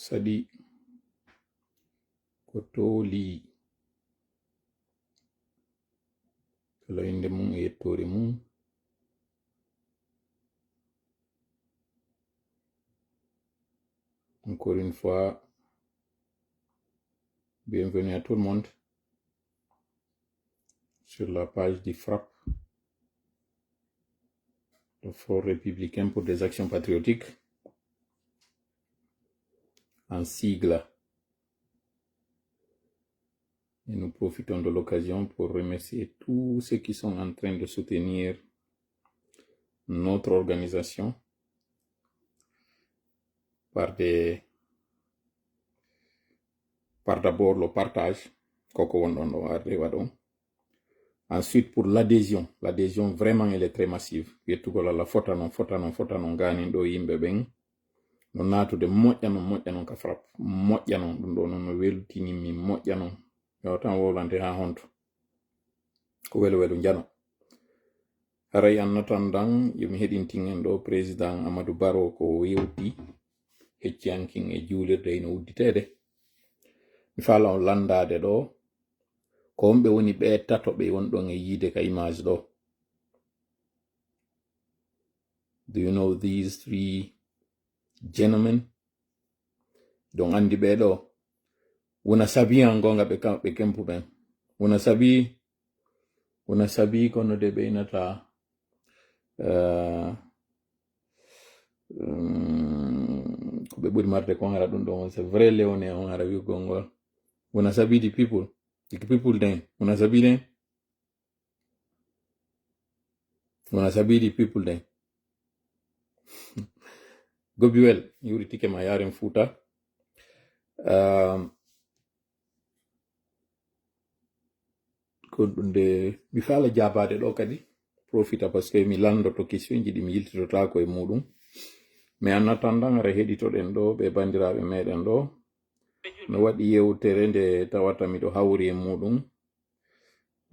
sadi ko tooli kala inde mum e yettore mum. Encore une fois, bienvenue à tout le monde sur la page du FRAP, le Front républicain pour des actions patriotiques, en sigle. Et nous profitons de l'occasion pour remercier tous ceux qui sont en train de soutenir notre organisation par d'abord le partage, ensuite pour l'adhésion. L'adhésion vraiment elle est très massive. La fota non gani do yimbe ben no natude moƴƴanon ka frap moƴƴanon ɗum ɗo non no weltinimi moƴƴanon yo tan wolante ha honto ko welo jano haray annatan dan yomi heɗintingen ɗo président Amadou Barrow ko yewti hecciyankin e juulirde ino udditede mi fala on landade ɗo ko wonɓe woni ɓe tato ɓe wonɗon e yiide ka image ɗo. Do you know these three gentlemen? Don andi ɓe ɗo wona sabi an gonga ɓe kempu ɓen wona sabi kono de ɓe inata ko ɓe ɓuri marde kon hara ɗum ɗon c'est vrai léoné on hara wi gongol wona sabi the people den wona sabi den wona sabi the people den gobi wel yuri tike ma yaren fuuta ko ɗumde mi faala jabade ɗo kadi profita parce que mi landoto question ji ɗi mi yiltitotako e muɗum mais en attendant ara heɗitoɗen ɗo ɓe bandiraɓe meɗen ɗo no waɗi yewtere nde tawata miɗo hawri e muɗum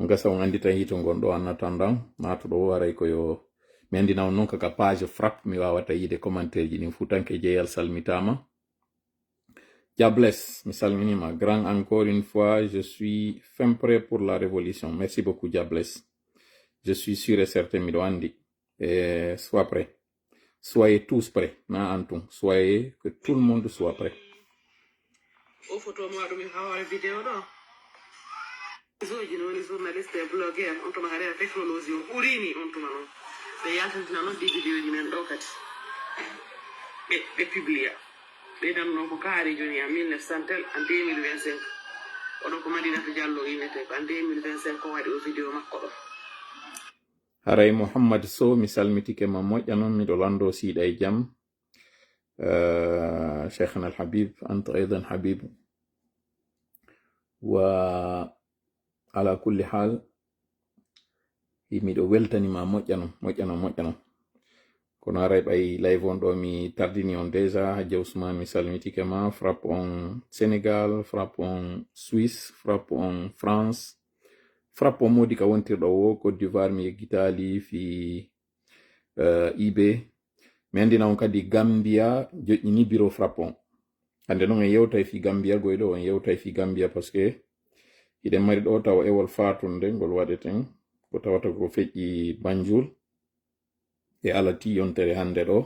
gasa on andi tan hito gon ɗo en attendant natuɗo waray koyo mi andina on noon kaka page frappe mi wawata yide commentaire ji ɗin futanke jeyal salmitama. Diablesse, mi salminima. Grand encore une fois, je suis fin prêt pour la révolution. Merci beaucoup Diablesse. Je suis sûr et certain miɗo andi. Sois prêt. Soyez tous prêts. Na antum. Soyez que tout le monde soit prêt. O photo mo waɗumi haware vidéo ɗo zoji no woni journaliste e blogueur on tuma haɗa technologie o ɓurini on tuma noon ɓe yaltantina noon ɗi vidéo ji men ɗo kadi ɓe publia ɓe danno ko kaari joni en 1900 tel en 2025 oɗon ko Madinatu Diallo yimete ko en 2025 ko waɗi o vidéo makko ɗo. Haray Mouhammad Sow mi salmitike ma moƴƴa noon miɗo lando siɗa e jaam شيخنا الحبيب أنت أيضا حبيب وعلى كل حال miɗo weltanima moƴƴano kono aray ɓay live on ɗo mi tardini on déjà Hadji Ousmane mi salmitike ma frappe on Sénégal frappe on Suisse frappe on France frappe on modi ka wontirɗo wo Côte d'Ivoire mi yeggitali fi IB mi andina on kadi Gambia joƴƴini bureau frappon hande noon en yewtay fi Gambia goyɗo on yewtay fi Gambia parce que iɗen mari ɗo taw ewol fatunde ngol waɗeten ko tawata ko feƴƴi Banjul e alati yontere hande ɗo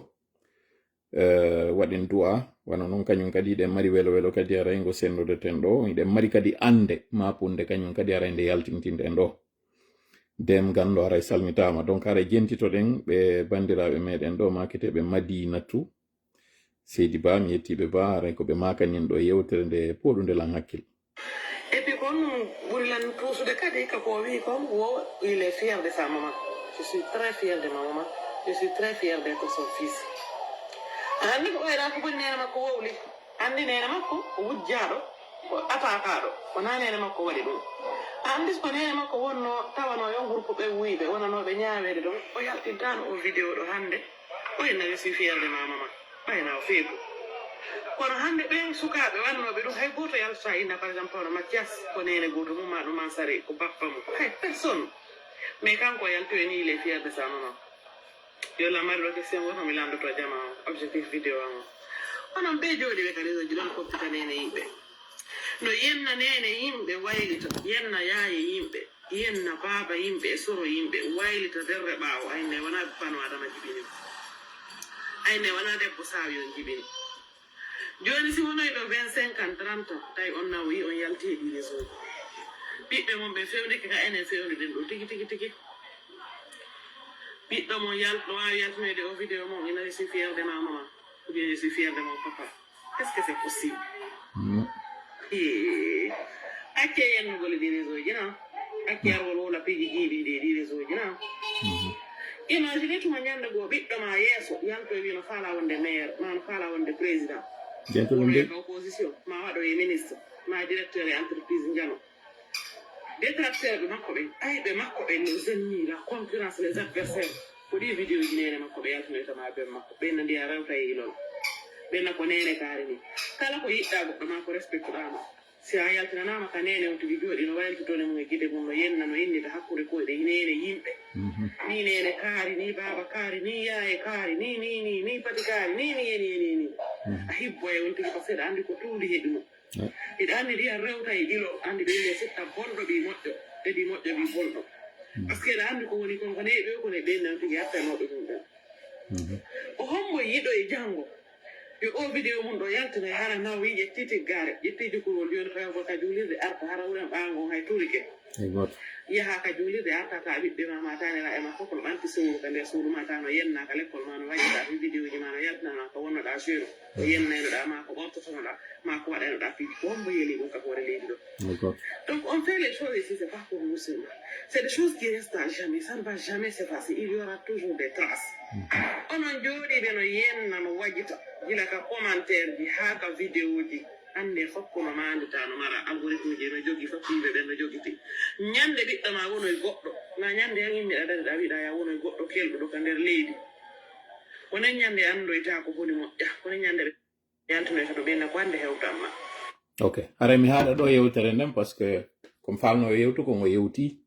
waɗen du'a wana noon kañum kadi iɗen mari welo kadi aray ngo sendude ten ɗo iɗen mari kadi ande mapunde kañum kadi aray nde yaltintinden ɗo dem gando aray salmitama donc aray jentitoɗen ɓe bandiraɓe meɗen ɗo maketeɓe Madinatu Seydi Ba mi yettiɓe Ba aray koɓe makanin ɗo yewtere nde poɗude lan hakkil. Et puis kon ɓuri lan tuusude kadi kako wi kon wo il est fier de sa maman. Je suis très fier de ma maman. Je suis très fier d'être son fils. Andi ko ɓayɗa ko ɓuri nene makko wowli andi nene makko o wujjaɗo ko atakaɗo wona nene makko waɗi ɗum andi ko nene makko wonno tawano yo groupe ɓe wuyiɓe wonanoɓe ñawede ɗon o yaltintano o vidéo ɗo hande o henna je suis fier de ma maman ɓayna o feeku kono hande ɓen sukaɓe wannoɓe ɗum hay goto yalta inna par exemple hono Mathias ko nene goto mum ma ɗum ansari ko bappa mum hay personne mais kanko yaltoyni il est fier de sa maman yo la mari ɗo question woto mi landoto jama objectif vidéo an onon ɓe jooɗi ɓe ka réseau ji ɗon koppita nene yimɓe no yenna nene yimɓe waylita yenna yaaye yimɓe yenna baaba yimɓe e soro yimɓe waylita derre ɓaawo ayne wona bano adama jibini ayne wona debbo saawi on jibini joni si wonoy ɗo 25 ans 30 ans tawi on naw wi on yalti e ɗi réseau ji ɓiɓɓe mon ɓe fewndike ka enen fewnuɗen ɗo tigi tigi tigi ɓiɗɗo mon yalɗo wawi yaltinoyde o vidéo mon ina je suis fier de ma maman ou bien je suis fier de mon papa est ce que c'est possible acce yennugol ɗi réseau ji non acce arwol wola piiji jiiɗiɗe ɗi réseau ji non imagine tuma ñande goo ɓiɗɗo ma yeeso yalto wi no faala wonde maire ma no faala wonde président wonoyeka opposition ma waɗo e ministre ma directeur e entreprise jano détracteur ɓe makko ɓe ayɓe makko ɓe nos ennemis la concurrence les adversaires ko ɗi vidéo ji nene makko ɓe yaltinoytama ɓe makko ɓenna ndiya rewta e ilol ɓenna ko nene kaari ni kala ko yiɗɗa goɗɗo ma ko respectuɗama si a yaltinanama ka nene on tigi jooɗi no wayltitone mum e guide mum no yenna no innita hakkude koyɗe nene yimɓe ni nene kaari ni baba kaari ni yaaye kaari ni pati kaari ni a hibboye on tigi par ce que ɗa andi ko tuuli heɗi mum iɗa andi ndiya rewta e ɗilo andi ɓe wiye sitta bonɗo ɓi moƴƴo ɗeɗi moƴƴo ɓi bonɗo par ce que ɗa andi ko woni kon ko neyi ɓe kone ɓenne on tigi hattanoɓe ɗum ɗen o hombo yiɗo e janngo yo o vidéo mum ɗo yaltina hara naw wi ƴetti tiggare ƴetti jukurol joni rewgo ka juulirde arta hara wuren ɓango hay turike yaha ka juulirde arta ka ɓiɓɓe ma matanira e ma fof no ɓanti sowru ka nder suudu ma ta no yennaka l'école ma no waɗiɗa fi vidéo ji ma no yaltinama ko wonnoɗa jeune ko yennaynoɗa ma ko ɓortotonoɗa ma ko waɗanoɗa fiiji ko hombo yeeli ɗum ka hoore leydi ɗo donc on fait les choses ici c'est pas pour nous seulement c'est des choses qui restent à jamais ça ne va jamais s'effacer il y aura toujours des traces onon jooɗiɓe no yenna no wajita gila ka commentaire ji haa ka vidéo ji hande fof kono mandita no mara algorithme ji no jogi fof yimɓe ɓen no jogiti ñande ɓiɗɗo ma wonoye goɗɗo na ñande han yimɓe ɗaɗaɗa wiɗa ya wonoye goɗɗo kelɗo ɗo ka nder leydi wonen ñande andoyta ko woni moƴƴa wonen ñande ɓe yaltinoyta to ɓenna ko hande hewtanma ok ara mi haɗa ɗo yewtere nden par ce que komi falno yewtu ko ngo yewti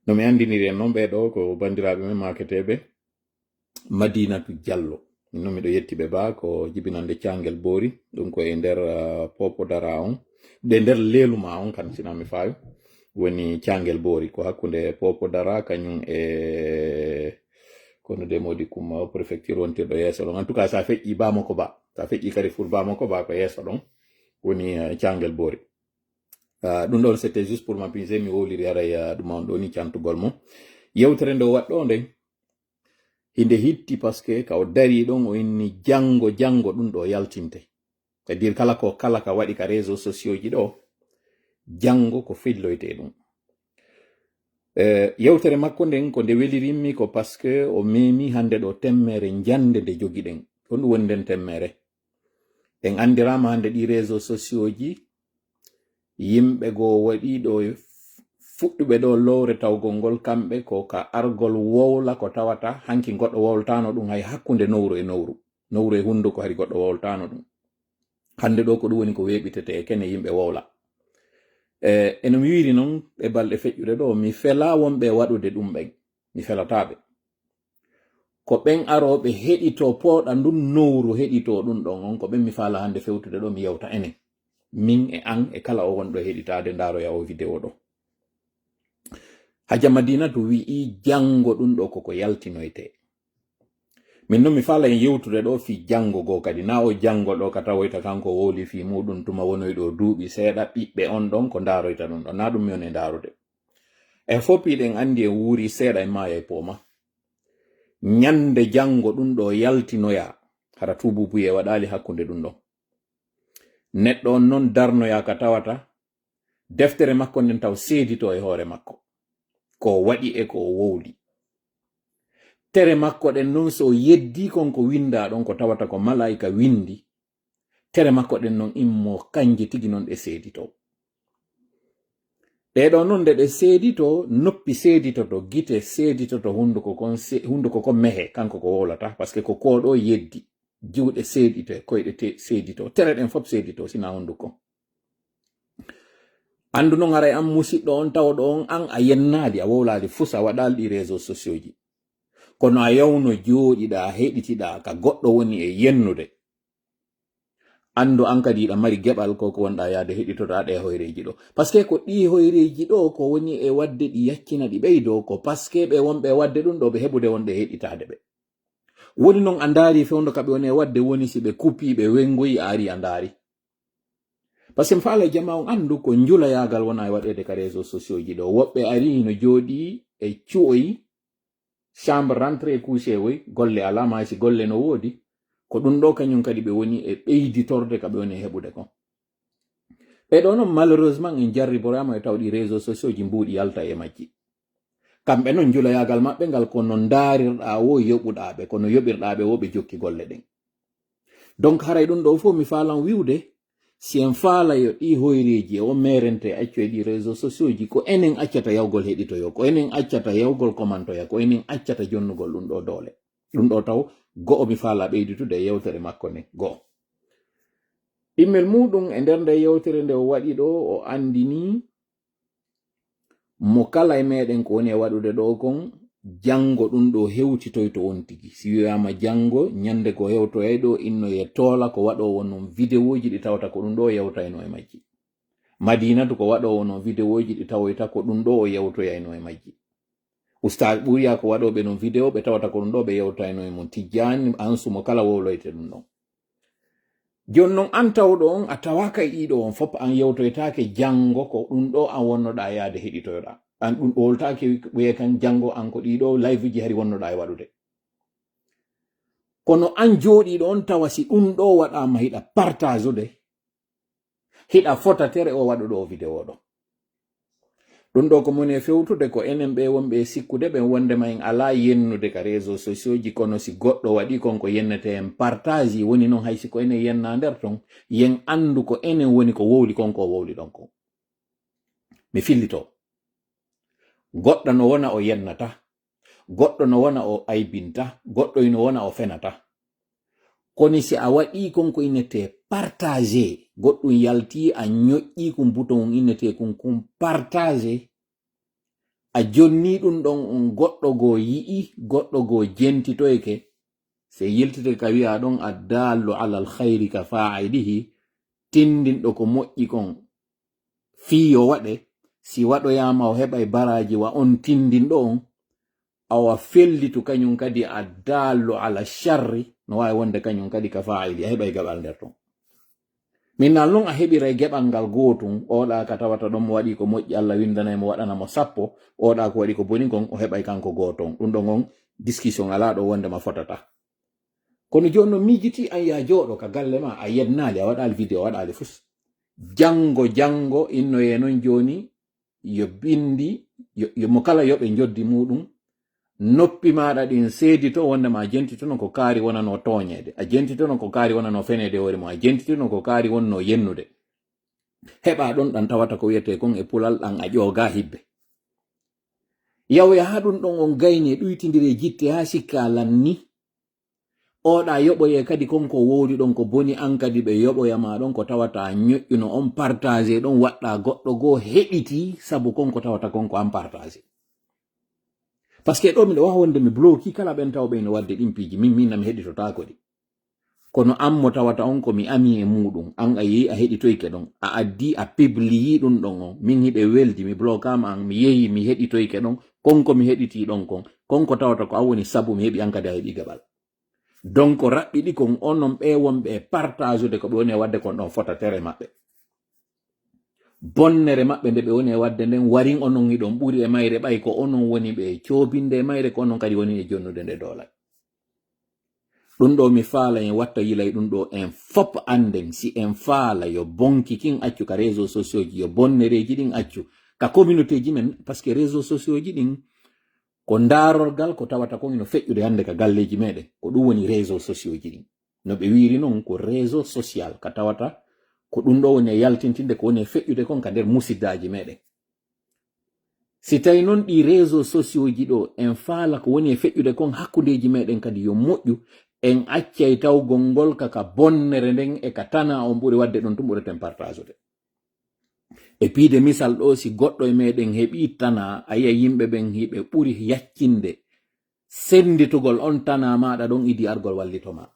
no mi andiniri en noon ɓeɗo ko bandiraɓe men maketeɓe Madinatu Diallo minno miɗo yettiɓe ba ko jibinande cangel boori ɗum ko e nder popo dara on de nder leluma on kan sina mi fawi woni cangel boori ko hakkunde popo dara kañum e kono de modi kuma préfecture wontirɗo yeeso ɗon en tout cas sa feƴƴi bamako ba sa feƴƴi kadi fur bamako ba ko yeeso ɗon woni cangel boori ɗum ɗon c'était juste pour m'appuyer mi woliri aray ɗum on ɗo ni cantugol mo yewtere nde waɗɗo nden hinde hitti par ce que ka o dari ɗon o inni jango ɗum ɗo yaltinte c'est à dire kala ka waɗi ka réseaux sociaux ji ɗo jango ko filloyte ɗum yewtere makko nden ko nde welirinmi ko par ce que o memi hande ɗo temmere jande nde jogi ɗen ɗon ɗum woni nden temmere en andirama hande ɗi réseaux sociaux ji yimɓe go waɗi ɗo fuɗɗuɓe ɗo lowre tawgol ngol kamɓe ko ka argol wowla ko tawata hanki goɗɗo wowltano ɗum hay hakkunde nowru e hunduko hari goɗɗo wowltano ɗum hande ɗo ko ɗum woni ko weɓitete e kene yimɓe wowla eno mi wiri noon e balɗe feƴƴude ɗo mi fela wonɓe waɗude ɗum ɓen mi felataɓe ko ɓen aroɓe heɗito pooɗa ndun nowru heɗito ɗum ɗon on ko ɓen mi fala hande fewtude ɗo mi yewta enen min e an e kala o wonɗo heɗitade ndaroya o vidéo ɗo haja Madinatu wi'i jango ɗum ɗo koko yaltinoyte min noon mi fala en yewtude ɗo fi jango go kadi na o jango ɗo ka tawoyta kanko wowli fi muɗum tuma wonoy ɗo duuɓi seeɗa ɓiɓɓe on ɗon ko ndaroyta ɗum ɗon na ɗum mi woni ndarude e fopiɗen andi en wuuri seeɗa e maya e pooma ñande jango ɗum ɗo yaltinoya hara tububuye waɗali hakkunde ɗum ɗon neɗɗo on noon darnoya ka tawata deftere makko nden taw seedito e hoore makko ko waɗi e ko wowli tere makko ɗen noon so yeddi konko winda ɗon ko tawata ko malaika windi tere makko ɗen noon immo kanje tigi noon ɗe seedito ɗeɗo noon nde ɗe seedito noppi seeditoto gite seeditoto hunduko kon mehe kanko ko wowlata par ce que ko koɗo yeddi juuɗe seedito koyɗe seedito tere ɗen fof seedito sina hunduko andu noon aray an musidɗo on tawɗo on an a yennali a wowlali fusa waɗali ɗi réseaux sociaux ji kono a yawno jooɗiɗa heɗitiɗa ka goɗɗo woni e yennude ando an kadi ɗa mari geɓal ko wonɗa yaade heɗitoɗa ɗe hoyreji ɗo par ce que ko ɗi hoyreji ɗo ko woni e wadde ɗi yakkina ɗi ɓeydo ko par ce que ɓe wonɓe wadde ɗum ɗo ɓe heɓude wonde heɗitade ɓe woni noon a ndaari fewndo kaɓe woni e wadde woni si ɓe kupi ɓe wengoyi a ari a ndaari par ce que faala jama on andu ko njulayagal wona e waɗede ka réseau sociaux ji ɗo woɓɓe ari no jooɗi e cu'oyi chambre rentré couché woy golle alama si golle no woodi ko ɗum ɗo kañum kadi ɓe woni e ɓeyditorde ka ɓe woni e heɓude kon ɓe ɗo noon malheureusement en jarriborama e tawɗi réseau sociaux ji mbuuɗi yalta e majji kamɓe noon julayagal maɓɓe ngal kono ndaarirɗa wo yoɓuɗaɓe kono yoɓirɗaɓe wo ɓe jokki golle ɗen donc haray ɗum ɗo fof mi faalan wiwde si en faala yo ɗi hoyreji o merente accu e ɗi réseau sociaux ji ko enen accata yawgol heɗitoyo ko enen accata yawgol commentoya ko enen accata jonnugol ɗum ɗo doole ɗum ɗo taw go'o mi faala ɓeyditude e yewtere makko ne go'o ɗimmel muɗum e nder nde yewtere nde o waɗi ɗo o andini mo kala e meɗen ko woni e waɗude ɗo kon jango ɗum ɗo hewtitoy to on tigi si wiyama jango nyande ko hewtoyay ɗo inno e toola ko waɗowo non vidéoji ɗi tawta ko ɗum ɗo yewtayno e majji madinatu ko waɗowo non vidéoji ɗi tawoyta ko ɗum ɗo o yewtoyayno e majji ustad ɓuriya ko waɗoɓe non vidéo ɓe tawata ko ɗum ɗo ɓe yewtayno e mon tijjani ansumo kala wowloyte ɗum ɗon jon non an tawɗo on a tawaka e ɗiɗo on fop an yewtoytake jango ko ɗum ɗo an wonnoɗa yaade heɗitoyoɗa an ɗum ɗoltake ɓeye kan jango an ko ɗiɗo live ji hari wonnoɗa e waɗude kono an jooɗiɗo on tawa si ɗum ɗo waɗama hiɗa partage ude hiɗa fotatere o waɗuɗo o vidéo ɗo ɗum ɗo ko moni e fewtude ko enen ɓe wonɓe sikkude ɓen wondema en ala yennude ka réseau sociaux ji kono si goɗɗo waɗi konko yennete en partage woni noon hay siko enen yenna nder ton yen andu ko enen woni ko wowli konko o wowli ɗon kon mi fillito goɗɗo no wona o yennata goɗɗo no wona o aybinta goɗɗo no wona o fenata koni si a waɗi konko innete partage goɗɗum yalti a ñoƴƴi kum bouton innete kum partage a jonni ɗum ɗon on goɗɗo go yi'i goɗɗo go jentitoyke se yiltite ka wi'a ɗon addallu ala alkhayri ka fa'ilihi tindinɗo ko moƴƴi kon fiyo waɗe si waɗoyama o heɓa e baraji wa on tindinɗo on awa fellitu kañum kadi addallu ala sharri no wawi wonde kañum kadi ka fa'ili a heɓa e gaɓal nder ton minnal noon a heɓira e geɓal ngal gotum oɗa ka tawata ɗon mo waɗi ko moƴƴi Allah windanaymo waɗanamo 10 oɗa ko waɗi ko boni kon o heɓay kanko goton ɗum ɗon on discussion ala ɗo wondema fotata kono joni no mijiti an ya jooɗo ka galle ma a yennali a waɗali vidéo a waɗali fus jango innoye noon joni yo bindi yo mo kala yoɓe joddi muɗum noppi maɗa ɗin seedito wondema a jentitono ko kaari wonano toñede a jentitono ko kaari wonano fenede hoore mo a jentitono ko kaari wonno yennude heɓa ɗon ɗan tawata ko wiyete kon e pulal ɗan a ƴooga hibbe yawoya ha ɗum ɗon on gayni ɗuytidiri jitte ha sikka lanni oɗa yoɓoye kadi konko wowli ɗon ko boni an kadi ɓe yoɓoyama ɗon ko tawata ñoƴƴuno on partage ɗon waɗɗa goɗɗo goo heɗiti sabu konko tawata konko an partage par ce que ɗo miɗo wawa wonde mi bloki kala ɓen tawɓe no wadde ɗin piiji min nami heɗitotako ɗi kono an mo tawata on ko mi ami e muɗum an a yehi a heɗitoyke ɗon a addi a publiyi ɗum ɗon on min hiɓe weldi mi blokama an mi yehi mi heɗitoyke ɗon konko mi heɗiti ɗon kon konko tawata ko an woni sabu mi heɓi an kadi a heɓi gaɓal donc raɓɓiɗi kon onon ɓe wonɓe partage ude ko ɓe woni e wadde kon ɗon fotatere maɓɓe bonnere maɓɓe nde ɓe woni e wadde nden warin onon hiɗon ɓuri e mayre ɓay ko onon woni ɓe coobinde e mayre ko onon kadi woni e jonnude nde doolal ɗum ɗo mi faala en watta yilay ɗum ɗo en fop anden si en faala yo bonki kin accu ka réseau sociaux ji yo bonnereji ɗin accu ka communauté ji men par ce que réseau sociaux ji ɗin ko ndarorgal ko tawata kon no feƴƴude hande ka galleji meɗen ko ɗum woni réseau sociaux ji ɗin no ɓe wiri noon ko réseau social ka tawata ko ɗum ɗo woni e yaltintinde ko woni e feƴƴude kon ka nder musiddaji meɗen si tawi noon ɗi réseau sociaux ji ɗo en faala ko woni e feƴƴude kon hakkudeji meɗen kadi yo moƴƴu en accay tawgol ngol kaka bonnere nden e ka tana on ɓuri wadde ɗon tum ɓureten partage ude e piide misal ɗo si goɗɗo e meɗen heɓi tana a yiya yimɓe ɓen hiɓe ɓuri yaccinde senditugol on tana maɗa ɗon idi argol wallitoma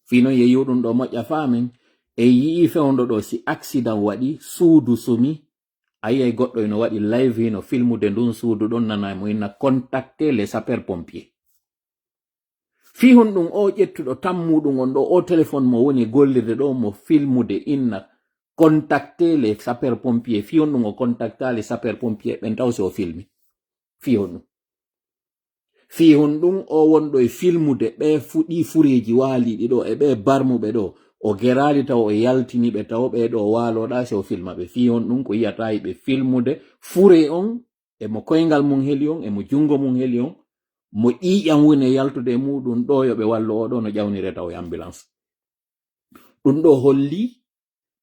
fi noon yeeyu ɗum ɗo moƴƴa faamen e yii fewndo ɗo si accident waɗi suudu sumi a yiyay goɗɗo eno waɗi live hino filmude ndun suudu ɗon nana mo inna contacter les sapeurs pompiers fi hon ɗum o ƴettuɗo tammuɗum on ɗo o téléphone mo woni gollirde ɗo mo filmude inna contacter les sapeurs pompiers fi hon ɗum o contacta les sapeurs pompiers ɓen taw so o filmi fi hon ɗum fi hon ɗum o wonɗo e filmude ɓe fuɗi fureji waaliɗi ɗo e ɓe barmuɓe ɗo o gerali taw o yaltini ɓe taw ɓe ɗo waloɗa so filma ɓe fi hon ɗum ko yiyata ɓe filmude fure on e mo koyngal mum heli on e mo jungo mum heli on mo ƴiƴam woni yaltude e muɗum ɗo yo ɓe wallo oɗo no ƴawnire taw e ambulance ɗum ɗo holli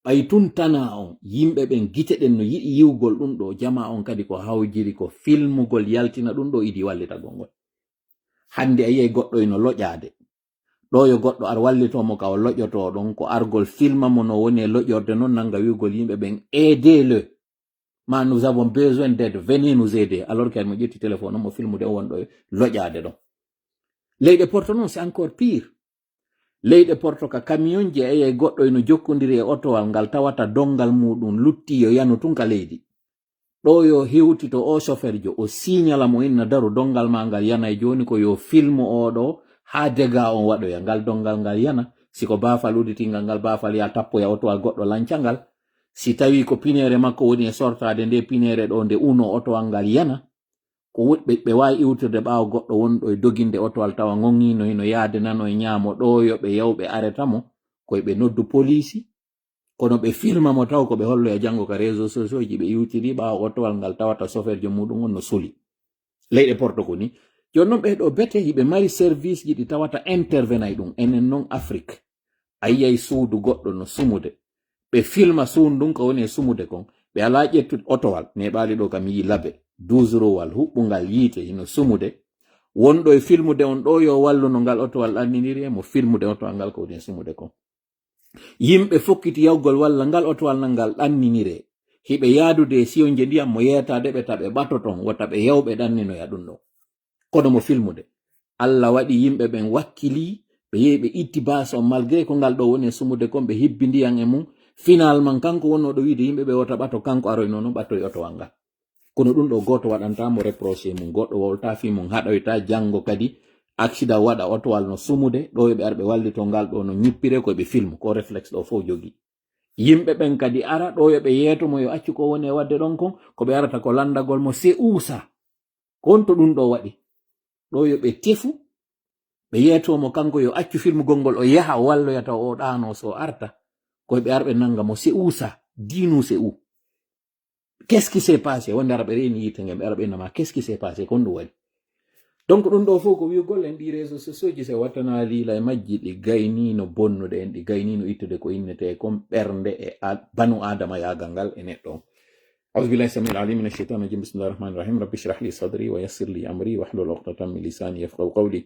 ɓay tun tana on yimɓe ɓen gite ɗen no yiɗi yiwgol ɗum ɗo jama on kadi ko hawjiri ko filmugol yaltina ɗum ɗo idi wallita gongol hande a yiyay goɗɗo eno loƴade ɗo yo goɗɗo ar wallitomo ka o loƴoto ɗon ko argol filma mo no woni e loƴorde noon nanga wiwgol yimɓe ɓen aidez-le ma nous avons besoin d'aide venez nous aider alors qu'elle mo ƴetti téléphone on mo filmude o wonɗo loƴade ɗon leyɗe porto noon c'est encore pire leyɗe porto ka camion je eyay goɗɗo eno jokkodiri e otowal ngal tawata dongal muɗum lutti yo yanu tun ka leydi ɗo yo hewtito o chauffeur jo o signala mo inna daru dongal ma ngal yana e joni ko yo filmu oɗo ha dega on waɗoya ngal dongal ngal yana siko bafal uditingal ngal bafal ya tappoya otowal goɗɗo lancangal si tawi ko pinere makko woni e sortade nde pinere ɗo nde uno otowal ngal yana ko woɗɓe ɓe wawi iwtirde ɓawo goɗɗo wonɗo e doginde otowal tawa gongino hino yaade nano e ñaamo ɗo yo ɓe yawɓe aretamo koye noddu police kono ɓe firma mo taw ko ɓe hollo e janngo ka réseau sociaux ji ɓe iwtiri ɓawo otowal ngal tawata chauffeur jo muɗum on no suli leyɗe porto ko ni joni noon ɓeɗo bete hiɓe mari service ji ɗi tawata intervenay ɗum enen noon afrique a yiyay suudu goɗɗo no sumude ɓe filma suudu ɗum ko woni e sumude kon ɓe ala ƴettude otowal neɓali ɗo kam yi labe 12 rowal huɓɓungal yiite hino sumude wonɗo e filmude on ɗo yo wallu no ngal otowal ɗanniniri e mo filmude otowal ngal ko woni e sumude kon yimɓe fokkiti yawgol walla ngal otowal nan ngal ɗanninire hiɓe yaadude siyonje ndiyam mo yeetade ɓe taɓe ɓatoton wota ɓe yawɓe ɗanninoya ɗum ɗo kono mo filmude allah waɗi yimɓe ɓen wakkili ɓe yehi ɓe itti base on malgré ko ngal ɗo woni e sumude kon ɓe hibbi ndiyan e mum finalement kanko wonnoɗo wiide yimɓe ɓe wota ɓato kanko aroyno noon ɓattoye otowal ngal kono ɗum ɗo goto waɗantamo reproché mum goɗɗo wawta fi mum haɗoyta janggo kadi accident waɗa otowal no sumude ɗo yoɓe arɓe wallito ngal ɗo no ñippire koɓe film ko réflexe ɗo fof jogi yimɓe ɓen kadi ara ɗo yoɓe yeetomo yo accu ko woni e wadde ɗon kon koɓe arata ko landagol mo se usa kon to ɗum ɗo waɗi ɗo yoɓe tefu ɓe yeetomo kanko yo accu film gongol o yaha o walloyata o ɗano so arta koɓe arɓe nanga mo se usa dinu se u qu'est-ce qui s'est passé wonde ara ɓe reeni yite ngem ɓe ara ɓe nama qu'est-ce qui s'est passé kon ɗum waɗi donc ɗum ɗo fof ko wiugol en ɗi réseau sociaux ji se wattana liila e majji ɗi gaynino bonnude en ɗi gaynino ittude ko innete comme ɓernde e banu adama yagal ngal e neɗɗo on أعوذ بالله السميع العليم من الشيطان الرجيم بسم الله الرحمن الرحيم رب اشرح لي صدري ويسر لي أمري واحلل عقدة من لساني يفقهوا قولي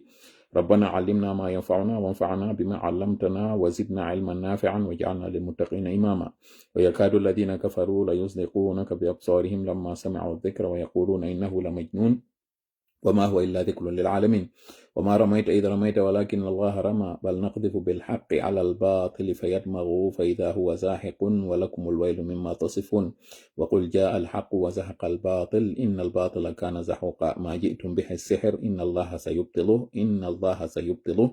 ربنا علمنا ما ينفعنا وانفعنا بما علمتنا وزدنا علما نافعا واجعلنا للمتقين إماما ويكاد الذين كفروا ليزلقونك بأبصارهم لما سمعوا الذكر ويقولون إنه لمجنون وما هو إلا ذكر للعالمين وما رميت إذ رميت ولكن الله رمى بل نقذف بالحق على الباطل فيدمغه فإذا هو زاهق ولكم الويل مما تصفون وقل جاء الحق وزهق الباطل إن الباطل كان زحوقا ما جئتم به السحر إن الله سيبطله إن الله سيبطله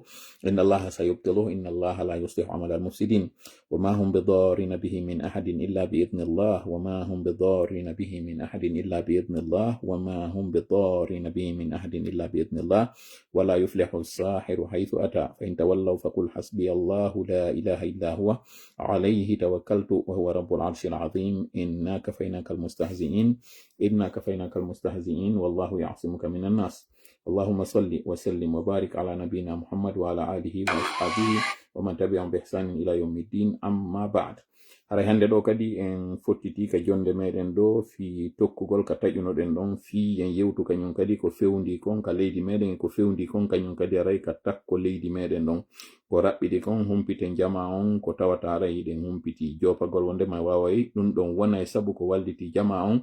إن الله سيبطله إن الله لا يصلح عمل المفسدين وما هم بضارين به من أحد إلا بإذن الله وما هم بضارين به من أحد إلا بإذن الله وما هم بضارين به من أحد إلا بإذن الله ولا يفلح الساحر حيث أتى فإن تولوا فقل حسبي الله لا إله إلا هو عليه توكلت وهو رب العرش العظيم إنا كفيناك المستهزئين والله يعصمك من الناس اللهم صل وسلم وبارك على نبينا محمد وعلى آله وأصحابه ومن تبعهم بإحسان إلى يوم الدين أما بعد haray hande ɗo kadi en fottiti ka jonde meɗen ɗo fi tokkugol ka taƴunoɗen ɗon fi en yewtu kañum kadi ko fewndi kon ka leydi meɗen ko fewndi kon kañum kadi aray ka takko leydi meɗen ɗon ko raɓɓiɗi kon humpite jama on ko tawata aray ɗen humpiti jopagol wondema waway ɗum ɗon wona e saabu ko walliti jama on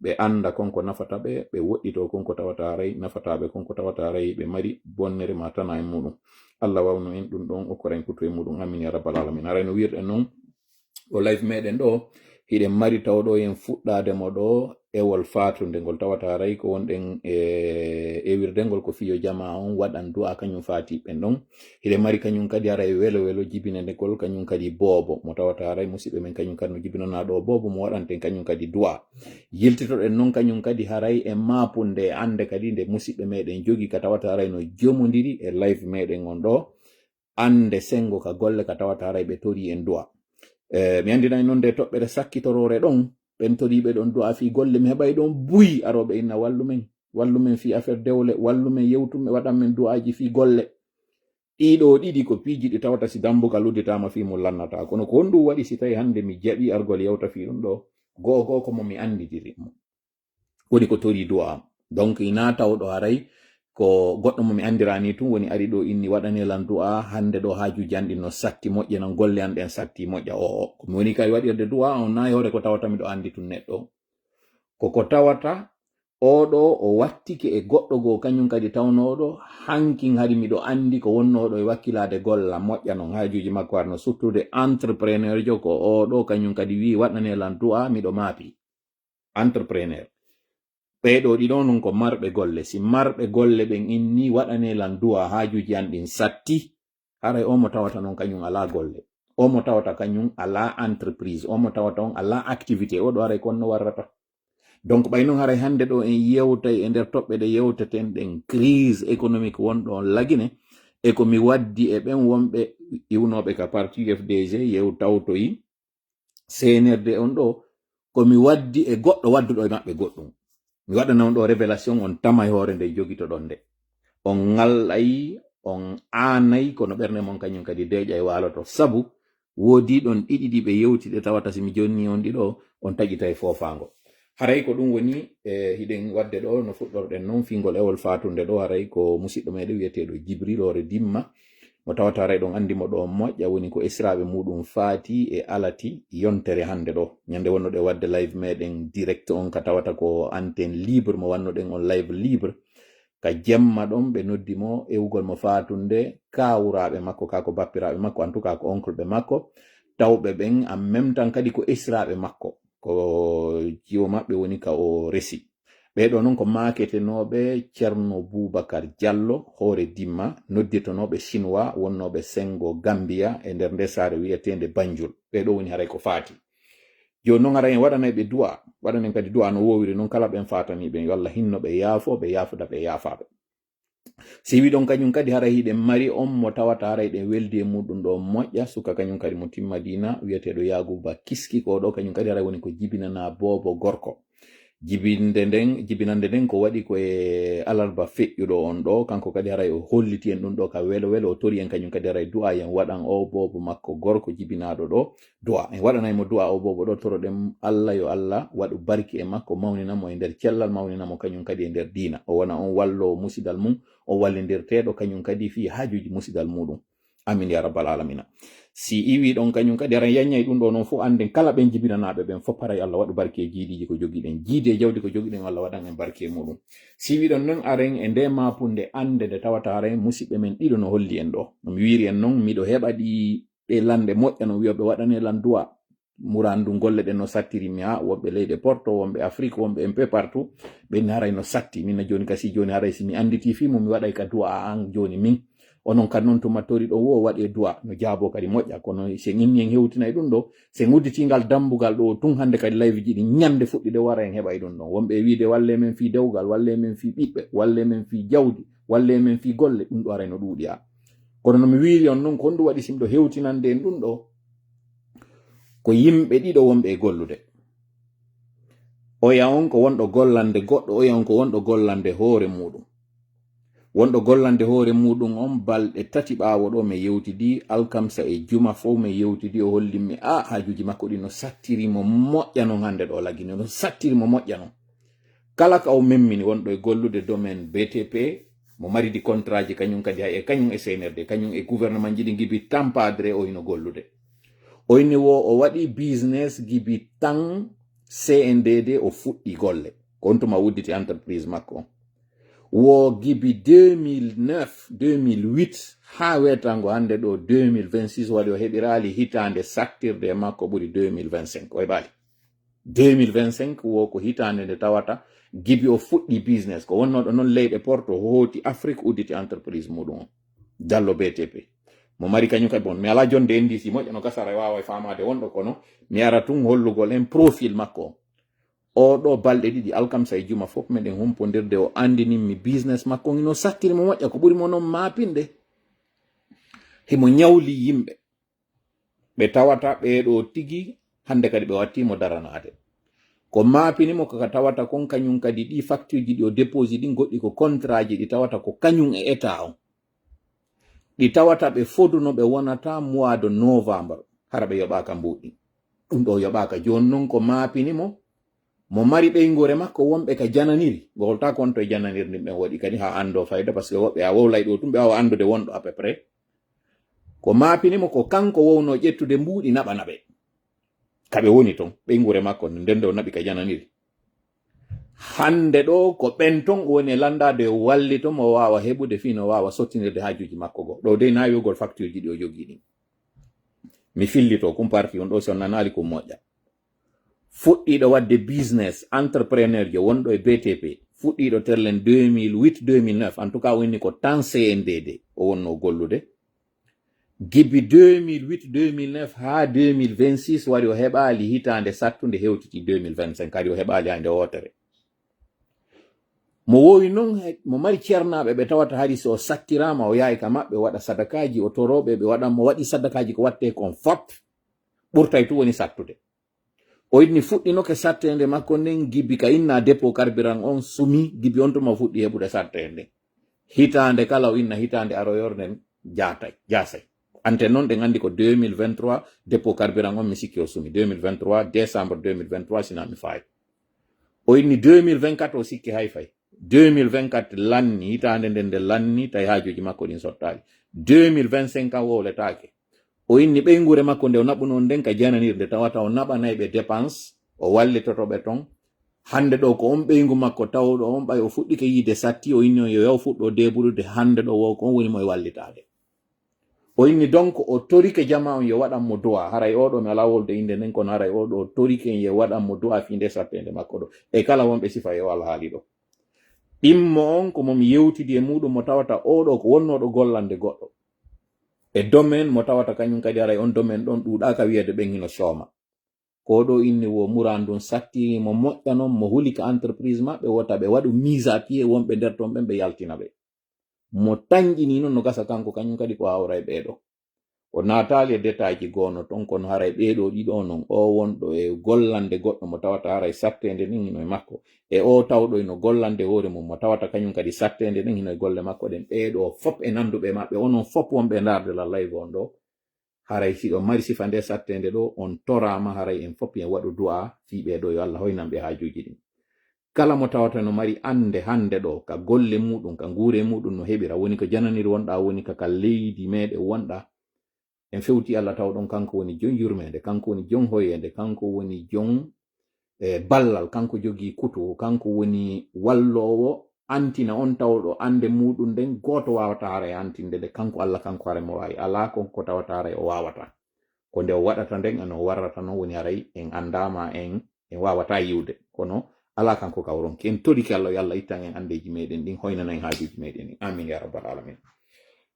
ɓe anda konko nafata ɓe ɓe woɗɗito konko tawata aray nafataɓe konko tawata aray ɓe mari bonnere ma tana e muɗum allah wawno en ɗum ɗon okkoren kutu e muɗum amin ya rabbal alamin aray no wirɗen noon o live meɗen ɗo hiɗen mari tawɗo en fuɗɗade mo ɗo ewol fatunde ngol tawata ray ko wonɗen ewirdengol ko fiyo jama on waɗan du'a kañum fatiɓen ɗon hiɗen mari kañum kadi haray welo welo jibinendegol kañum kadi boobo mo tawata ray musidɓe men kañum kadi no jibinana ɗo boobo mo waɗanten kañum kadi du'a yiltitoɗen noon kañum kadi haray e mapunde ande kadi nde musidɓe meɗen jogi ka tawata ray no jomodiri e live meɗen on ɗo ande sengo ka golle ka tawata haray ɓe tori en du'a mi andinani noon nde toɓɓere sakkitorore ɗon ɓen toriɓe ɗon du'a fi golle mi heɓay ɗon buyi aroɓe inna wallumen fi affaire dewle wallumen yewtumen waɗan men du'aji fi golle ɗiɗo ɗiɗi ko piiji ɗi tawata si dambugal udditama fi mo lannata kono ko honɗum waɗi si tawi hande mi jaɓi argol yewta fi ɗum ɗo go'o ko mo mi andidiri mo woni ko tori du'a donc ina tawɗo haray ko goɗɗo mo mi andirani tun woni ari ɗo inni waɗanelan du'a hande ɗo hajuji an ɗi no satti moƴƴe non golle an ɗen satti moƴƴa o komi woni kay waɗirde du'a on nayi hore ko tawata miɗo andi tun neɗɗo koko tawata oɗo o wattike e goɗɗo goo kañum kadi tawnoɗo hankin hari miɗo andi ko wonnoɗo e wakkilade golla moƴƴa non hajuji makko arno surtout entrepreneur jo ko oɗo kañum kadi wi waɗanelan du'a miɗo maapi entrepreneur ɓeɗo ɗiɗo non ko marɓe golle si marɓe golle ɓen inni waɗanelan du'a hajuji an ɗin satti haray o mo tawata non kañum ala golle o mo tawata kañum ala entreprise o mo tawata on ala activité oɗo haray konno warrata donc ɓay noon haray hande ɗo en yewtay e nder toɓɓe ɗe yewteten ɗen crise économique wonɗo on lagine e ko mi waddi e ɓen wonɓe iwnoɓe ka parti FDG yew tawtoyi senerde on ɗo komi waddi e goɗɗo wadduɗo e maɓɓe goɗɗum mi waɗana on ɗo révélation on tama e hoore nde jogito ɗon nde on ngalɗayi on aanay kono ɓernde mon kañum kadi deeƴa e waloto sabu woodi ɗon ɗiɗi ɗi ɓe yewtiɗe tawata simi jonni on ɗiɗo on taƴita e fofango haray ko ɗum woni hiɗen wadde ɗo no fuɗɗorɗen noon fingol ewol fatunde ɗo haray ko musidɗo meɗen wiyeteɗo Jibril ore dimma mo tawata haray ɗon andimo ɗo moƴƴa woni ko esiraɓe muɗum faati e alati yontere hande ɗo ñande wonno ɗe wadde live meɗen direct on ka tawata ko antenne libre mo wannoɗen on live libre ka jemma ɗon ɓe noddi mo ewugol mo fatunde kawuraɓe makko kako bappiraɓe makko en tout cas ko oncle ɓe makko tawɓe ɓen en même temps kadi ko esiraɓe makko ko jiwo maɓɓe woni ka o resi ɓeɗo noon ko maketenoɓe Ceerno Boubacar Diallo hoore dimma nodditonoɓe chinois wonnoɓe sengo Gambia e nder nde saare wiyetende Banjul ɓeɗo woni haray ko faati joni noon haray en waɗanayɓe du'a waɗanen kadi du'a no wowiri noon kala ɓen fataniɓe yo Allah hinno ɓe yaafo ɓe yaafuda ɓe yaafaɓe si wi ɗon kañum kadi haray hiɗen mari on mo tawata haray ɗen weldi e muɗum ɗo moƴƴa suka kañum kadi mo timmadina wiyeteɗo Yaguba Kiski ko ɗo kañum kadi haray woni ko jibinana boobo gorko jibinande nden ko waɗi koye alarba feƴƴuɗo on ɗo kanko kadi haray o holliti en ɗum ɗo ka welo welo o tori en kañum kadi haray du'a en waɗan o boobo makko gorko jibinaɗo ɗo du'a en waɗanaymo du'a o boobo ɗo toroɗen Allah yo Allah waɗu barki e makko mawninamo e nder cellal mawninamo kañum kadi e nder diina o wona on wallo musidal mum o wallidirteɗo kañum kadi fi hajuji musidal muɗum amin ya rabbal alamina si iwi ɗon kañum kadi aran yaññay ɗum ɗo noon fof anden kala ɓen jibinanaɓe ɓen fof haray Allah waɗu barke e jiiɗiji ko jogiɗen jiide jawdi ko jogiɗen Allah waɗan en barke muɗum si wi ɗon noon aren e nde mapunde ande nde tawata haray musidɓe men ɗiɗo no holli en ɗo no mi wiri en noon miɗo heɓa ɗi ɗe lande moƴƴa no wiyoɓe waɗane lan du'a murandu golle ɗen no sattiri mi ha wonɓe leyɗe Porto wonɓe Afrique wonɓe un peu partout ɓen haray no satti minna joni kasi joni haray si mi anditi fi mo mi waɗay ka du'a an joni min onon kadi noon tuma tori ɗo wo waɗe du'a no jaabo kadi moƴƴa kono se inni en hewtinay ɗum ɗo se gudditingal dambugal ɗo tun hande kadi live ji ɗi ñande fuɗɗi de wara en heɓay ɗum ɗon wonɓe wiide walle men fi dewgal walle men fi ɓiɓɓe walle men fi jawdi walle men fi golle ɗum ɗo aray no ɗuuɗi a kono no mi wiri on noon ko honɗum waɗi simɗo hewtinande en ɗum ɗo ko yimɓe ɗiɗo wonɓe e gollude oya on ko wonɗo gollande goɗɗo oya on ko wonɗo gollande hoore muɗum wonɗo gollande hoore muɗum on balɗe tati ɓaawo ɗo mi yewtidi alkamsa e juma fof mi yewtidi o hollinmi hajuji makko ɗi no sattirimo moƴƴa non hande ɗo lagine no sattirimo moƴƴa non kala ka o memmini wonɗo e gollude domaine BTP mo maridi contrat ji kañum kadi hay e kañum e CNRD kañum e gouvernement ji ɗi gibi tampadre o hino gollude oyni wo o waɗi business gibi tan CNDD o fuɗɗi golle kon tuma wudditi entreprise makko wo gibi 2009 2008 ha wetango hande ɗo 2026 waɗi o heɓirali hitande sattirde makko ɓuri 2025 o heɓali 2025 wo ko hitande nde tawata gibi o fuɗɗi business ko wonnoɗo noon leyɗe porto hooti afrique udditi entreprise muɗum o dallo btp mo mari kañum kadi bon mi ala jonde en ndisi moƴƴano kasara wawa famade wonɗo kono mi ara tun hollugol en profil makko o ɗo balɗe ɗiɗi alkamsa e juma fof meɗen humpodirde o andininmi business makko ino sattiri mo moƴƴa ko ɓuri mo noon mapinde himo ñawli yimɓe ɓe tawata ɓeɗo tigi hande kadi ɓe wattimo daranade ko mapinimo kaka tawata kon kañum kadi ɗi facture ji ɗi o déposi ɗi goɗɗi ko contrat ji ɗi tawata ko kañum e état o ɗi tawata ɓe foduno ɓe wonata mois de novembre hara ɓe yoɓaka mbuɗɗi ɗum ɗo yoɓaka joni noon ko mapinimo mo mari ɓeygore makko wonɓe ka jananiri golta konto e jananirni ɓe waɗi kadi ha ando fayda par ce que woɓɓe a wowlay ɗo tum ɓe wawa andude wonɗo à peu près ko mapinimo ko kanko wowno ƴettude mbuɗi naɓana ɓe kaɓe woni ton ɓeygure makko nden o naɓi ka jananiri hande ɗo ko ɓen ton woni landade wallito mo wawa heɓude fino wawa sottinirde hajuji makko go ɗo de nawigol facture ji ɗi o jogi ɗi mi fillito kumparti on ɗo si on nanali ko moƴƴa fuɗɗiɗo wadde business entrepreneur jo wonɗo e btp fuɗɗiɗo terlen 2008 2009 en tout cas wonni ko tan cndd o wonno gollude gibi 2008 2009 ha 2026 wari o heɓali hitande sattude hewtiti 2025 kadi o heɓali hande wotere mo wowi noon mo mari ceernaɓe ɓe tawata hari so sattirama o yahay ka maɓɓe waɗa sadakaji o toroɓe ɓe waɗa mo waɗi sadakaji ko watte kon fop ɓurtay tu woni sattude o inni fuɗɗinoke sattede makko nden gibi ka inna dépôt carburant on sumi gibi on tuma fuɗɗi heɓude sattede hitande kala o inna hitande aroyorden jasay ante noon ɗen andi ko 2023 dépôt carburant on mi sikki o sumi 2023 décembre 2023 sina mi fayi o inni 2024 o sikki hay fay 2024 lanni hitande nden nde lanni tawi hajuji makko ɗin sottali 2025 kan wowletake o inni ɓeygure makko nde o naɓuno nden ka jananirde tawata o naɓanayɓe dépense o wallitotoɓe ton hande ɗo ko on ɓeygu makko tawɗo on ɓay o fuɗɗike yiide satti o inni yo yaw fuɗɗo deɓurude hande ɗo wo ko on woni mo e wallitade o inni donc o torike jama on yo waɗanmo du'a haray oɗo mi ala wolde inde nden kono haray oɗo o torike yo waɗanmo du'a finde sattede makko ɗo e kala wonɓe sifa yo alhaali ɗo ɗimmo on ko momi yewtidi e muɗum mo tawata oɗo ko wonnoɗo gollande goɗɗo e domaine mo tawata kañum kadi haray on domaine ɗon ɗuɗaka wiyede ɓen hino sooma ko ɗo inni wo murandun satti mo moƴƴa noon mo hulika entreprise maɓɓe wota ɓe waɗu mise à pied wonɓe nder ton ɓen ɓe yaltina ɓe mo tañƴini noon no gasa kanko kañum kadi ko awray ɓeɗo o natali e détail ji gono ton kono haray ɓeɗo ɗiɗo noon o wonɗo e gollande goɗɗo mo tawata haray sattede nden hino e makko e o tawɗo eno gollande hoore mum mo tawata kañum kadi sattede nden hino e golle makko ɗen ɓeɗo fop e nanduɓe maɓɓe onon fop wonɓe darde la live on ɗo haray siɗo mari sifa nde sattede ɗo on torama haray en fop en waɗu du'a fiɓeɗo yo Allah hoynanɓe hajuji ɗin kala mo tawata no mari ande hande ɗo ka golle muɗum ka guure muɗum no heɓira woni ko jananiri wonɗa woni kaka leydi meɗe wonɗa en fewti Allah tawɗon kanko woni jon yurmede kanko woni jon hoyende kanko woni jon ballal kanko jogi kutu kanko woni wallowo antina on tawɗo ande muɗum nden goto wawata haray antinde de kanko Allah kanko haray mo wawi ala konko tawata haray o wawata ko nde o waɗata nden eno warrata noon woni haray en andama en wawata yiwde kono ala kanko kawronki en toriki Allah yo Allah ittan en andeji meɗen ɗin hoynana en hajuji meɗen ɗin amin ya rabbal alamin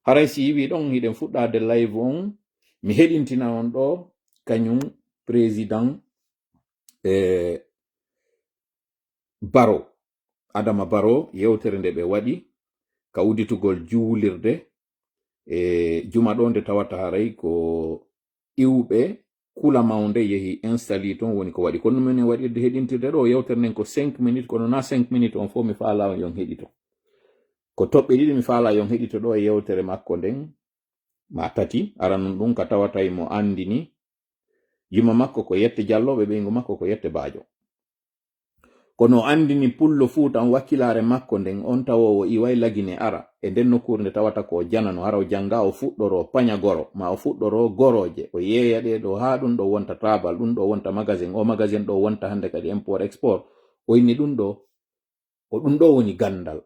haray si yiwi ɗon hiɗen fuɗɗade live on mi heɗintina on ɗo kañum président Baro Adama Baro yewtere nde ɓe waɗi ka udditugol juulirde juma ɗo nde tawata haray ko iwɓe kula mawnde yehi installe ton woni ko waɗi kono min waɗirde heɗintirde ɗo yewtere nden ko 5 minutes kono na 5 minutes on fof mi faala on yon heɗito ko toɓɓe ɗiɗi mi faala yon heɗito ɗo e yewtere makko nden ma tati aranum ɗum ka tawatay mo andini yuma makko ko yette jalloɓe ɓeygu makko ko yette baajo kono andini pullo fuu tan wakkilare makko nden on tawowo iway lagine ara e nden nokkure nde tawata ko janano hara o janga o fuɗɗoro paña goro ma o fuɗɗoro goroje o yeeya ɗe ɗo ha ɗum ɗo wonta trabal ɗum ɗo wonta magasin o magasin ɗo wonta hande kadi import export o inni ɗum ɗo ko ɗum ɗo woni gandal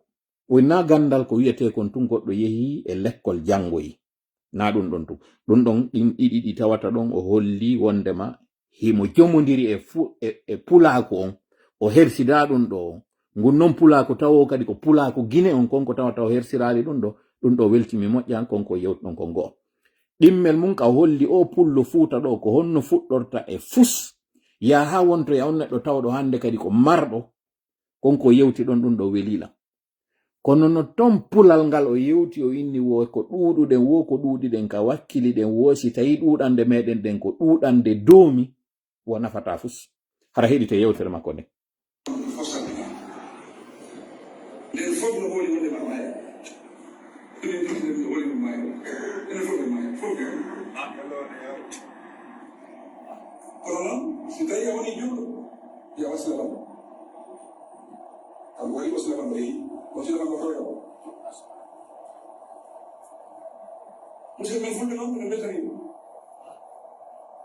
wonna gandal ko wiyete kon tun goɗɗo yehi e lekkol jangoyi na ɗum ɗon tun ɗum ɗon ɗin ɗiɗi ɗi tawata ɗon o holli wondema himo jomodiri e pulako on o hersida ɗum ɗo ngun non pulako tawo kadi ko pulako guine on konko tawata o hersirali ɗum ɗo weltimi moƴƴan konko yewtuɗon kon go'o ɗimmel mum ka holli o pullo fuuta ɗo ko honno fuɗɗorta e fus ya ha wonto ya on neɗɗo tawɗo hande kadi ko marɗo konko yewti ɗon ɗum ɗo welila kono no ton pulal ngal o yewti o inni wo ko ɗuɗuɗen wo ko ɗuɗiɗen ka wakkili ɗen wosi tawi ɗuɗande meɗen ɗen ko ɗuɗande domi wo nafata fus hara heɗite yewtere makko nde si tawi a woni juɗɗo yo wasilama kam waɗi wasilama reyi wasilama ko toyo musidɓe men fulɓe noon ɓe beltanima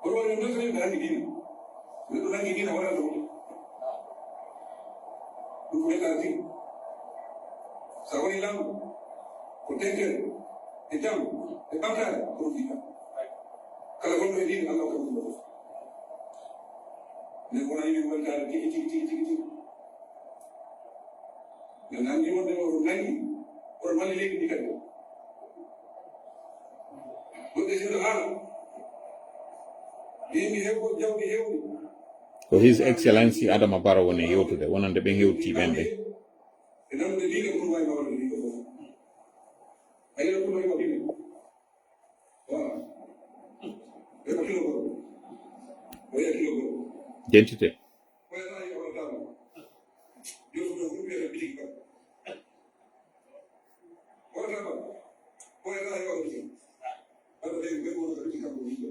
oɗo waɗi beltanima ɓe nangi dina neɗɗo nangi dina waɗata ɗum ɗum ko weltare tigi sa woni laamu ko tenkere e jam e ɓamtare kono fiɗa kala gonɗo e dina allah kam ɗum ɗo mais wona yimɓe weltare tigi mais nangi wonde o nangi oɗo malli leydi ndi kadi goɗɗe siɗo haala yimɓe hewko jawdi hewdi ko his excellency Adama Barrow woni yewtude wonande ɓen hewti ɓen ɓe e namde liga pour wawi mawade liga fof ayino pour wawi mawdine voilà ɓe ko kilo goɗo oya kilo goɗo dentité oyata yo oɗotama jofuɗo ko wiyata bitigi ba oɗotama oyata yo oɗo bitigi aɗa ɓe ɓe goto bitigi kam ko wiɗo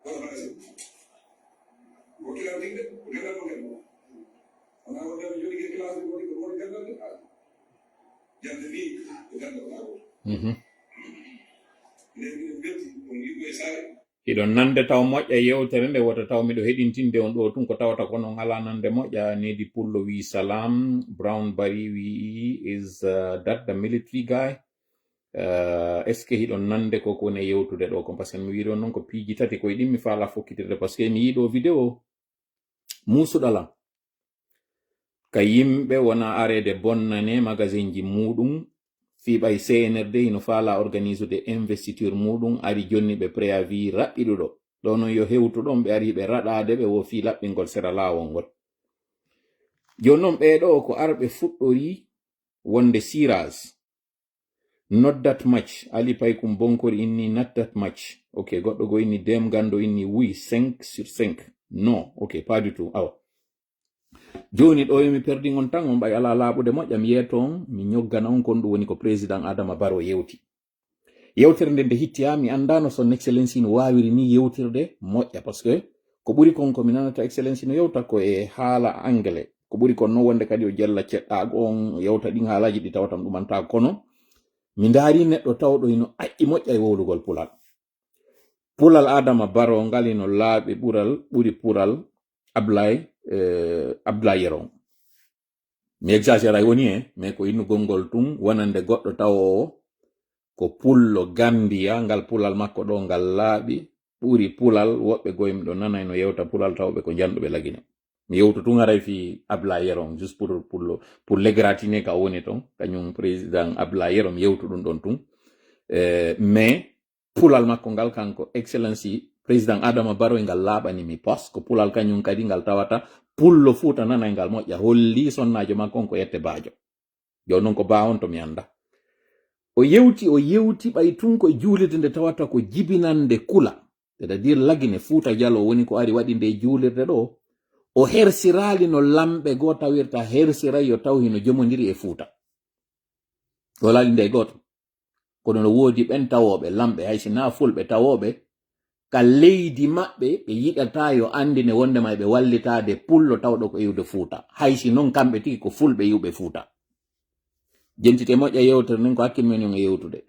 wala bagasi ko kilan tigi de ko gandal ko ken wona wondeɓe joɗi ke classe ɗi woni ko woni gandal de jande ni ko gandal tako nden minen belti on yimɓe saare hiɗon nande taw moƴƴa yewtere nde wota taw miɗo heɗintinde on ɗo tun ko tawata ko non ala nande moƴƴa nedi pullo wi salam brown bari wi is that the military guy est ce que hiɗon nande ko kone yewtude ɗo kon par ce que mi wiɗon noon ko piiji tati koye ɗin mi faala fokkitirde par ce que mi yiɗo vidéo musuɗalam ka yimɓe wona arede bonnane magasin ji muɗum fiɓay CNRD hino faala organise de investiture muɗum ari jonni ɓe préavis raɓɓiɗuɗo ɗo noon yo hewtuɗon ɓe ari ɓe raɗade ɓe wo fi laɓɓingol sera lawol ngol joni noon ɓeɗo ko arɓe fuɗɗori wonde sirage not that much ali paykum bonkori inni not that much ok goɗɗo go inni dem gando inni oui 5 sur 5 non ok pas du tout awa joni ɗo yomi perdi on tan on ɓay ala laaɓude moƴƴa mi yeeto on mi ñoggana on kon ɗum woni ko président Adama Barrow yewti yewtere nde nde hittiya mi andano son excellence no wawiri ni yewtirde moƴƴa par ce que ko ɓuri kon komi nanata excellence no yewta ko e haala anglais ko ɓuri kon noon wonde kadi o jella ceɗɗago on yewta ɗin haalaji ɗi tawatam ɗumanta kono mi daari neɗɗo tawɗo ino aƴƴi moƴƴa e wowlugol pulal Adama Barrow ngal ino laaɓi ɓuri pural Abdoulaye Yeron mi exagéray woni mais ko innu gongol tun wonande goɗɗo tawowo ko pullo Gambia ngal pulal makko ɗo ngal laaɓi ɓuri pulal woɓɓe goymi ɗo nana no yewta pulal tawɓe ko janɗuɓe lagine mi yewtu tun haray fi Abdoulaye Yeron juste pour l'égratigner ka woni ton kañum président Abdoulaye Yeron yewtu ɗum ɗon tun mais pulal makko ngal kanko excellency président Adama Barrow ngal laaɓani mi pos ko pulal kañum kadi ngal tawata pullo fuuta nanay ngal moƴƴa holli sonnajo makko on ko yette baajo joni noon ko ba on to mi anda o yewti ɓay tun koye juulirde nde tawata ko jibinande kula c'est à dire lagine fuuta jalo woni ko ari waɗi nde juulirde ɗo o hersirali no lamɓe goo tawirta hersiray yo taw hino jomodiri e fuuta o laali nde goto kono no woodi ɓen tawoɓe lamɓe haysina fulɓe tawoɓe ka leydi maɓɓe ɓe yiɗata yo andine wondema ɓe wallitade pullo tawɗo ko iwde fuuta haysi noon kamɓe tigi ko fulɓe yiwɓe fuuta jentite moƴƴa yewtere nden ko hakkille men e yewtude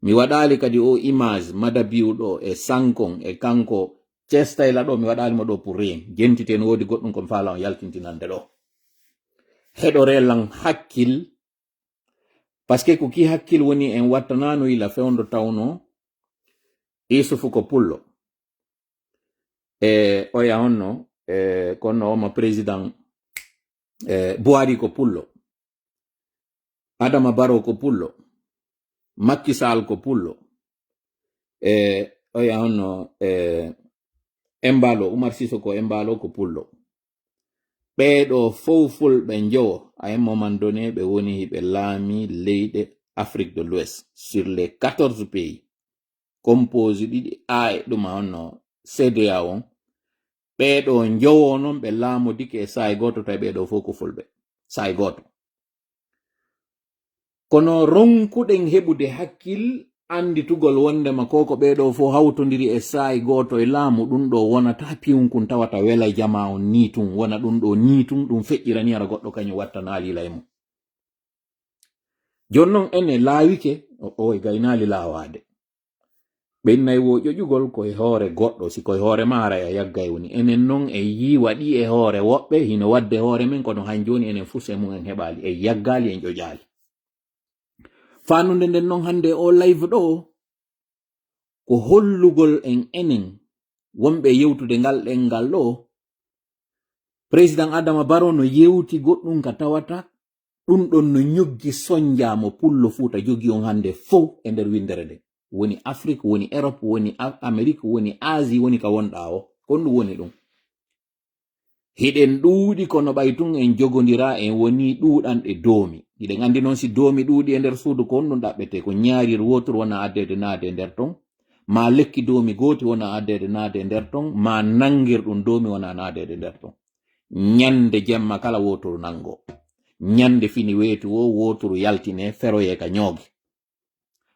mi waɗali kadi o image mada biwɗo e sankon e kanko cestayla ɗo mi waɗalimo ɗo pour rien jentite no woodi goɗɗum kon faala on yaltintinande ɗo heɗo relan hakkil Paske ko ki hakkil woni en wattanano ila fewndo tawno isufu ko pullo oya honno kono oma président Buhari ko pullo, Adama Barrow ko pullo, Macky Sall ko pullo, oya honno Embalo Umar Sisoko Embalo ko pullo. ɓeɗo fof fulɓe njowo à un moment donné ɓe woni ɓe laami leyɗe Afrique de l'Ouest sur les 14 pays composé ɗiɗi a ɗum honno CEDEA on ɓeɗo njowo non ɓe laamodike e saay goto tawi ɓeɗo fof ko fulɓe saay goto. Kono ronkuɗen heɓude hakkil anditugol wondema koko ɓeɗo fof hawtodiri e saay goto e laamu ɗum ɗo wonata piwnkun tawata wela jama on ni tun wona ɗum ɗo ni tun ɗum feƴƴirani ara goɗɗo kañum watta naalila e mum. Jonnon ene laawike o gaynali laawade ɓennayi wo ƴoƴugol koye hoore goɗɗo si koye hoore maara a yaggay woni enen noon e yi waɗi e hoore woɓɓe hino wadde hoore men kono han joni enen fuse mum en heɓali e yaggali en ƴoƴali. Fanude nden noon hande o live ɗo ko hollugol en enen wonɓe yewtude ngal ɗengal ɗo président Adama Barrow no yewti goɗɗum ka tawata ɗum ɗon no ñoggi soñjamo pullo fuuta jogi on hande fof e nder windere nde woni Afrique woni Europe woni Amérique woni Asie woni ka wonɗa o kon ɗum woni ɗum. Hiɗen ɗuuɗi kono ɓay tun en jogodira en woni ɗuuɗanɗe doomi. Hiɗen andi noon si doomi ɗuuɗi e nder suudu ko on ɗum ɗaɓɓete ko ñaarir wotor wona addede naade e nder ton ma lekki doomi gooti wona addede naade e nder ton ma nangir ɗum doomi wona naadede nder ton. Ñande jemma kala wotor nango ñande fini weeti wo wotor yaltine feroye ka ñoogi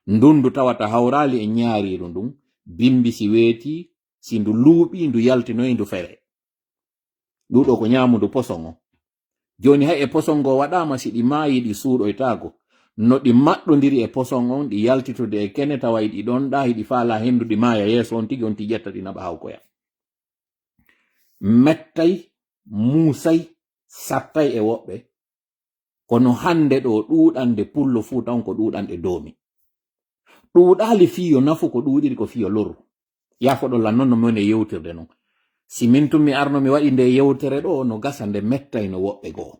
ndundu tawata hawrali e ñaariru ndun bimbi si weeti si ndu luuɓi ndu yaltinoy ndu fere ɗuɗo ko ñamudu poson o. Joni hay e poson go waɗama si ɗi maayi ɗi suuɗoytago no ɗi maɗɗodiri e poson on ɗi yaltitude e kene tawa ɗi ɗon ɗa hiɗi faala hendu ɗi maaya yeeso on tigi on ti ƴetta ɗi naɓa hawkoya. Mettay muusay sattay e woɓɓe kono hande ɗo ɗuuɗande pullo fuuta on ko ɗuuɗanɗe doomi. Ɗuuɗali fiyo nafu ko ɗuuɗiri ko fiyo loru yafoɗolla noon no mone yewtirde non. Si min tun mi arno mi waɗi nde yewtere ɗo no gasa nde mettay no woɓɓe goo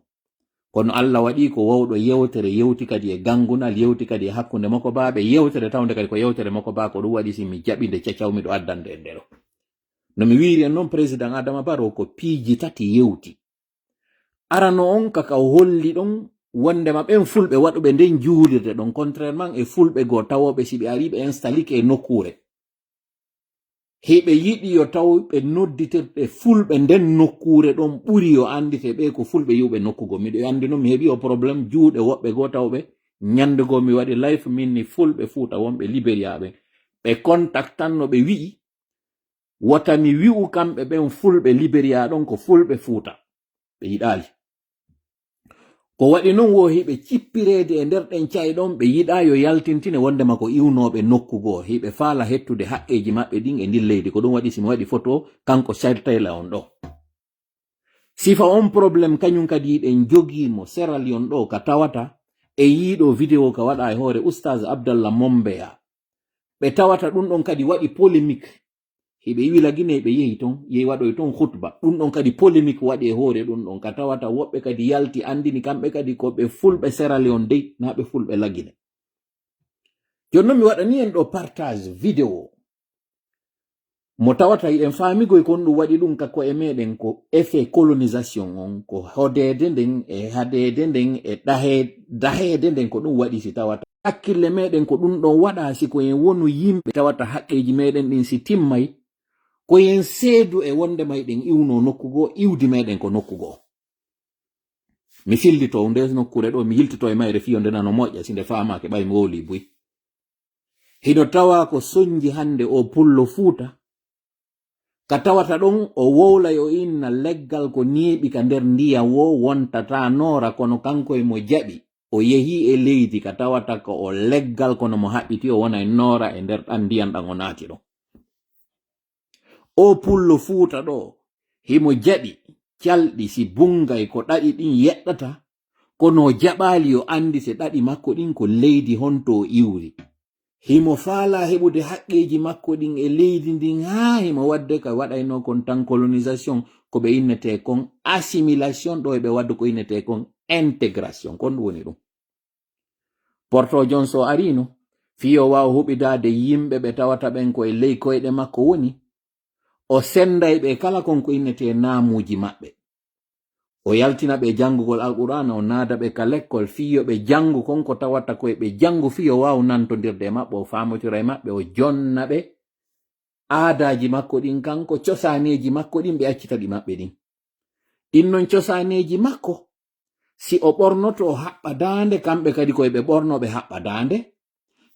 kono Allah waɗi ko wawɗo yewtere yewti kadi e gangunal yewti kadi e hakkunde makko baaɓe yewtere tawde kadi ko yewtere makko ba ko ɗum waɗi si mi jaɓi nde cacawmi ɗo addande e ndero. No mi wiiri en noon président Adama Barrow ko piiji tati yewti. Arano on kaka holli ɗon wondema ɓen fulɓe waɗuɓe nden juulirde ɗon contrairement e fulɓe goo tawoɓe si ɓe ari ɓe installike e nokkure heɓe yiɗi yo taw ɓe nodditirɗe fulɓe nden nokkure ɗon ɓuri yo andite ɓe ko fulɓe yiwɓe nokkugo. Miɗo andi noon mi heɓi o probléme juuɗe woɓɓe goo tawɓe ñande goo mi waɗi life minni fulɓe fuuta wonɓe Libéria ɓe contactanno ɓe wi'i wota mi wi'u kamɓe ɓen fulɓe Libéria ɗon ko fulɓe fuuta ɓe yiɗali. Ko waɗi noon wo hiɓe cippirede e nder ɗen cayi ɗon ɓe yiɗa yo yaltintine wondema ko iwnoɓe nokkugo hiɓe faala hettude haqqeji maɓɓe ɗin e ndin leydi ko ɗum waɗi simi waɗi photo kanko Chartayla on ɗo. Sifa on probléme kañum kadi yiɗen jogimo Sierra Leone ɗo ka tawata e yiiɗo vidéo ka waɗa e hoore Oustaz Abdallah Mombeya ɓe tawata ɗum ɗon kadi waɗi polémique hiɓe yiwila Guinée ɓe yehi ton yehi waɗoy ton khutba ɗum ɗon kadi polémique waɗi e hoore ɗum ɗon ka tawata woɓɓe kadi yalti andini kamɓe kadi ko ɓe fulɓe Sierra Leone dey na ɓe fulɓe la Guinée. Joni noon mi waɗani en ɗo partage vidéo mo tawata yiɗen faamigoy kon ɗum waɗi ɗum kako e meɗen ko effet colonisation on ko hodede nden e hadede nden e dahede nden ko ɗum waɗi si tawata hakkille meɗen ko ɗum ɗon waɗa si ko en wonu yimɓe tawata haqqeji meɗen ɗin si timmay ko yen seedu e wonde mayɗen iwno nokkugo iwdi meɗen ko nokkugo. Mi fillito nde nokkure ɗo mi yiltito e mayre fiyo nde nano moƴƴa si nde faamake ɓay mi woli buy. Hiɗo tawa ko soñji hande o pullo fuuta ka tawata ɗon o wowlay o inna leggal ko neeɓi ka nder ndiyam wo wontata noora kono kanko e mo jaɓi o yehi e leydi ka tawata ko o leggal kono mo haɓɓiti o wona e noora e nder ɗan ndiyam ɗan o naati ɗo. O pullo fuuta ɗo himo jaɓi calɗi si bungay ko ɗaɗi ɗin yeɗɗata kono jaɓali o andi se ɗaɗi makko ɗin ko leydi honto iwri himo faala heɓude haqqeji makko ɗin e leydi ndin ha himo wadde ka waɗayno kon tan colonisation ko ɓe innete kon assimilation ɗo e ɓe wadde ko innete kon intégration kon ɗum woni ɗum Porto Jon so arino fiyo wawa huɓidade yimɓe ɓe tawata ɓen ko e ley koyɗe makko woni o senday ɓe kala kon ko innete naamuji maɓɓe o yaltina ɓe jangugol alqur'ana o naada ɓe ka lekkol fiyo ɓe jangu konko tawata koye ɓe jangu fiyo waw nantodirde maɓɓe o famotira e maɓɓe o jonna ɓe aadaji makko ɗin kanko cosaneji makko ɗin ɓe accita ɗi maɓɓe ɗin ɗinnon cosaneji makko si o ɓornoto o haɓɓa dande kamɓe kadi koye ɓe ɓorno ɓe haɓɓa dande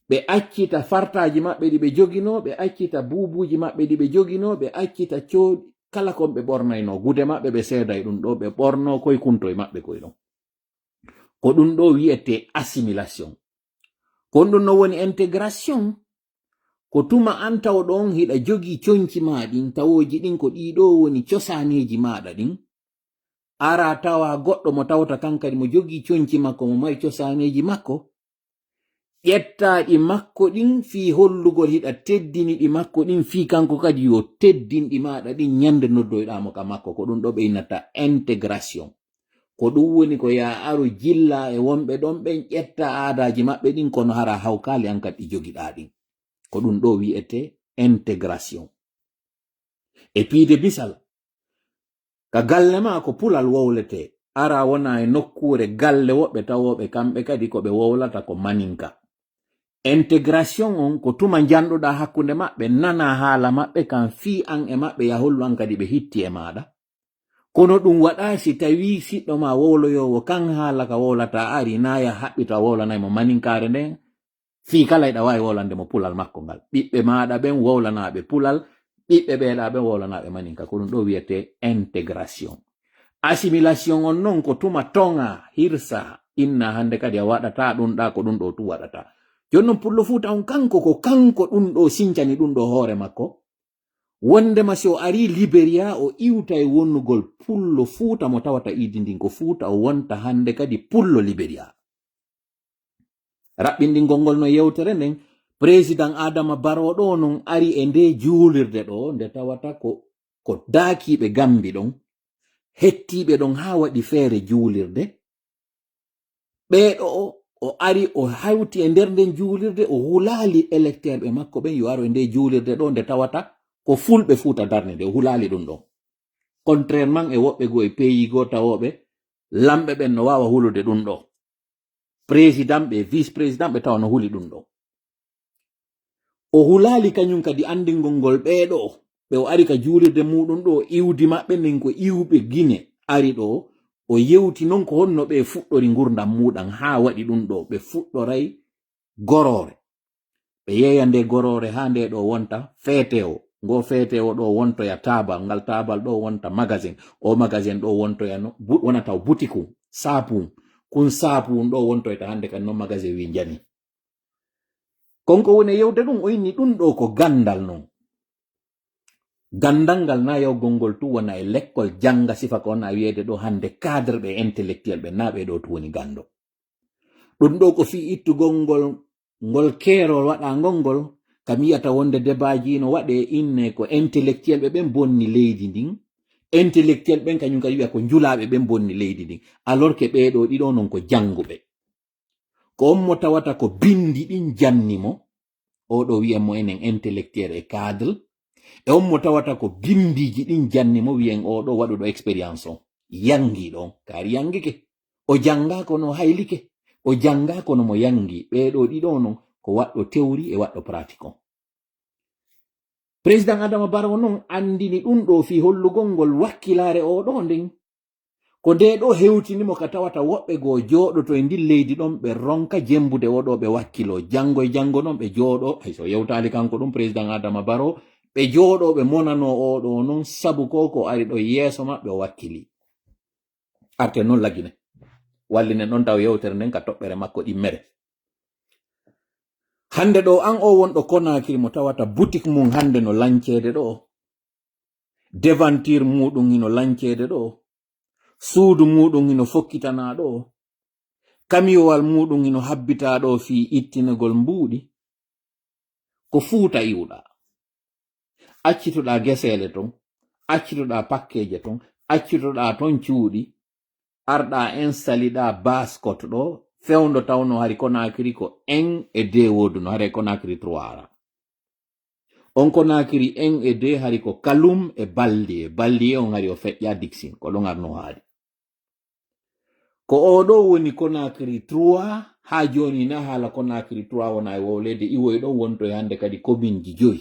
ɓe accita fartaji maɓɓe ɗi ɓe jogino ɓe accita bubuji maɓɓe ɗi ɓe jogino ɓe accita cooɗi kala kon ɓe ɓornayno gude maɓɓe ɓe seeday ɗum ɗo ɓe ɓorno koye kunto e maɓɓe koye ɗon ko ɗum ɗo wiyete assimilation kon ɗum no woni intégration ko tuma an taw ɗon hiɗa jogi coñci ma ɗin tawoji ɗin ko ɗiɗo woni cosaneji maɗa ɗin ara tawa goɗɗo mo tawta kankadi mo jogi coñci makko mo mari cosaneji makko ƴettaɗi makko ɗin fi hollugol hiɗa teddini ɗi makko ɗin fi kanko kadi yo teddinɗi maɗa ɗin ñande noddoyɗamo ka makko ko ɗum ɗo ɓe innata intégration ko ɗum woni ko ya aro jilla e wonɓe ɗon ɓen ƴetta aadaji maɓɓe ɗin kono hara hawkali an kadi ɗi jogiɗa ɗin ko ɗum ɗo wiyete intégration e piide bisal ka galle ma ko pulal wowlete ara wona e nokkure galle woɓɓe tawoɓe kamɓe kadi ko ɓe wowlata ko maninka intégration on ko tuma janɗuɗa hakkunde maɓɓe nana haala maɓɓe kan fi an e maɓɓe ya hollu an kadi ɓe hitti e maɗa kono ɗum waɗa si tawi siɗɗo ma wowloyowo kan haala ka wowlata ari naya haɓɓita wowlanaymo maninkare nden fi kala eɗa wawi wowlande mo pulal makko ngal ɓiɓɓe maɗa ɓen wowlanaɓe pulal ɓiɓɓe ɓeeɗa ɓen wowlanaɓe maninka ko ɗum ɗo wiyete intégration assimilation on non ko tuma tonga hirsa inna hande kadi a waɗata ɗum ɗa ko ɗum ɗo tu waɗata jonnon pullo fuuta on kanko ko kanko ɗum ɗo sincani ɗum ɗo hoore makko wondema si o ari Liberia o iwta e wonnugol pullo fuuta mo tawata idi ndin ko fuuta o wonta hande kadi pullo Liberia raɓɓinɗingol ngol no yewtere nden président Adama Barrow ɗo non ari e nde juulirde ɗo nde tawata ko daakiɓe Gambi ɗon hettiɓe ɗon ha waɗi feere juulirde ɓeɗo o ari o hawti e nder nden juulirde o hulali électeur ɓe makko ɓen yo aro e nde juulirde ɗo nde tawata ko fulɓe fuuta darde nde o hulali ɗum ɗo contrairement e woɓɓe go e pays go tawoɓe lamɓe ɓen no wawa hulude ɗum ɗo président ɓe vice président ɓe tawa no huli ɗum ɗo o hulali kañum kadi andingol ngol ɓeɗo ɓe o ari ka juulirde muɗum ɗo iwdi maɓɓe nden ko iwɓe Guinée ari ɗo o yewti noon ko honno ɓe fuɗɗori gurdam muɗam ha waɗi ɗum ɗo ɓe fuɗɗoray gorore ɓe yeeya nde gorore ha nde ɗo wonta feete o ngo feete o ɗo wontoya tabal ngal tabal ɗo wonta magasin o magasin ɗo wontoya no wonata butiku sapum kun sapum ɗo wontoyta hande kadi noon magasin wi jani konko woni yewde ɗum o inni ɗum ɗo ko gandal non gandal ngal na yawgol ngol tu wona e lekkol janga sifa ko wona wiyede ɗo hande cadre ɓe intellectuel ɓe na ɓe ɗo tu woni gando ɗum ɗo ko fi ittugol ngol keerol waɗa ngol kam yiyata wonde débaji no waɗe inne ko intellectuel ɓe ɓen bonni leydi ndin intellectuel ɓen kañum kadi wiya ko julaɓe ɓen bonni leydi ndin alors que ɓeɗo ɗiɗo non ko janguɓe ko on mo tawata ko bindi ɗin jannimo oɗo wiyen mo enen intellectuel e cadre e on mo tawata ko bindiji ɗin jannimo wiyen oɗo waɗuɗo expérience on yangi ɗon kaari yangike o janga kono haylike o janga kono mo yangi ɓeɗo ɗiɗo non ko waɗɗo théorie e waɗɗo pratique on président Adama Barrow non andini ɗum ɗo fi hollugol ngol wakkilare oɗo nden ko nde ɗo hewtinimo ka tawata woɓɓe goo jooɗoto e ndin leydi ɗon ɓe ronka jembude oɗo ɓe wakkilo jango e jango noon ɓe jooɗo hayso yewtali kanko ɗum président Adama Barrow ɓe jooɗo ɓe monano oɗo noon sabu ko ari ɗo yeeso maɓɓe o wakkili arte noon lagine wallinen ɗon taw yewtere nden ka toɓɓere makko ɗimmere hande ɗo an o wonɗo Conakry mo tawata boutique mum hande no lancede ɗo devanture muɗum hino lancede ɗo suudu muɗum hino fokkitana ɗo kamiyowal muɗum ino habbita ɗo fi ittinagol mbuuɗi ko fuuta iwɗa accitoɗa gesele ton accitoɗa pakkeje ton accitoɗa ton cuuɗi arɗa installida baskot ɗo fewndo tawno hari Conakry ko en e de woduno hari Conakry 3 ara on Conakry en e de hari ko kalum e balliye on hari o feƴƴa dixin ko ɗon arno haali ko oɗo woni Conakry 3 ha joni na hala Conakry 3 wona e wowlede iwoy ɗo wonto e hande kadi commune ji 5